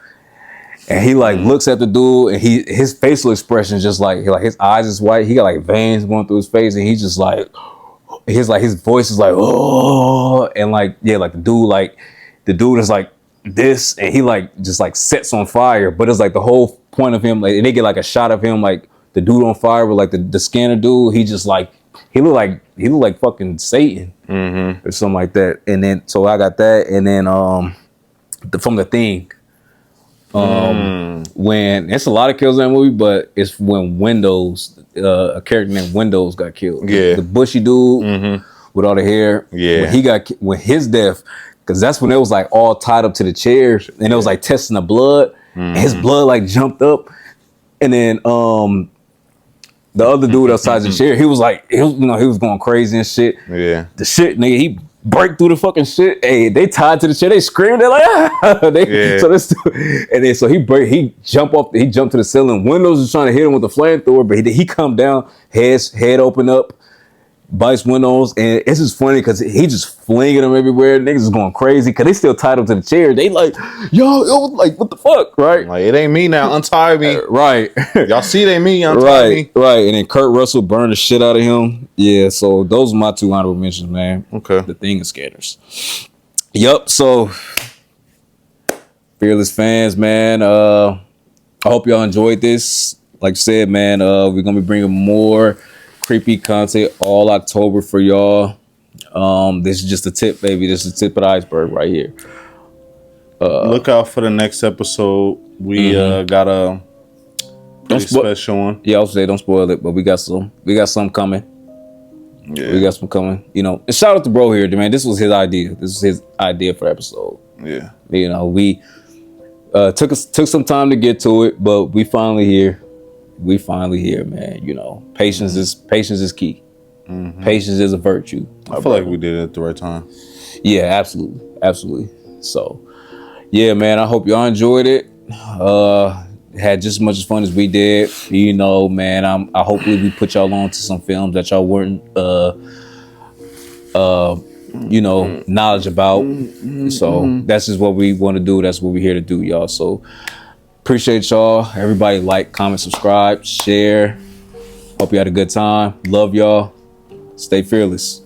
And he like looks at the dude, and his facial expression is just like his eyes is white. He got like veins going through his face, and he's just like, his voice is like, oh, and like, yeah, like the dude is like this, and he like just like sets on fire. But it's like the whole point of him, like, and they get like a shot of him like the dude on fire with like the scanner dude. He just like he looked like fucking Satan or something like that. And then so I got that, and then from The Thing. When it's a lot of kills in that movie, but it's when Windows, a character named Windows got killed. Yeah, the bushy dude with all the hair. Yeah, when his death, because that's when it was like all tied up to the chairs, and it was like testing the blood. And his blood like jumped up, and then the other dude outside the chair, he was going crazy and shit. Yeah, the shit, nigga, he break through the fucking shit. Hey, they tied to the chair. They screamed. They're like, ah! So this, and then so he jumped to the ceiling. Windows is trying to hit him with the flamethrower, but he come down, head open up, bites Windows, and it's just funny because he just flinging them everywhere. Niggas is going crazy because they still tied up to the chair. They like, yo, like what the fuck, right? Like it ain't me now. Untie me, right? Y'all see it ain't me. Untie me, right? And then Kurt Russell burned the shit out of him. Yeah, so those are my two honorable mentions, man. Okay, The Thing and Scanners. Yep. So, Fearless fans, man. I hope y'all enjoyed this. Like I said, man, we're gonna be bringing more creepy content all October for y'all. This is just the tip, baby. This is the tip of the iceberg right here. Look out for the next episode. We got a pretty special one. Yeah, I was say don't spoil it, but we got some coming. Yeah, we got some coming. You know, and shout out to bro here, man. This was his idea. This was his idea for episode. Yeah, you know, we took some time to get to it, but we finally here. We finally here, man. You know, patience is key. Patience is a virtue. I feel like we did it at the right time. Yeah, absolutely. So, yeah, man. I hope y'all enjoyed it. Had just as much as fun as we did. You know, man. I hopefully we put y'all on to some films that y'all weren't, knowledge about. So that's just what we want to do. That's what we're here to do, y'all. So. Appreciate y'all. Everybody like, comment, subscribe, share. Hope you had a good time. Love y'all. Stay fearless.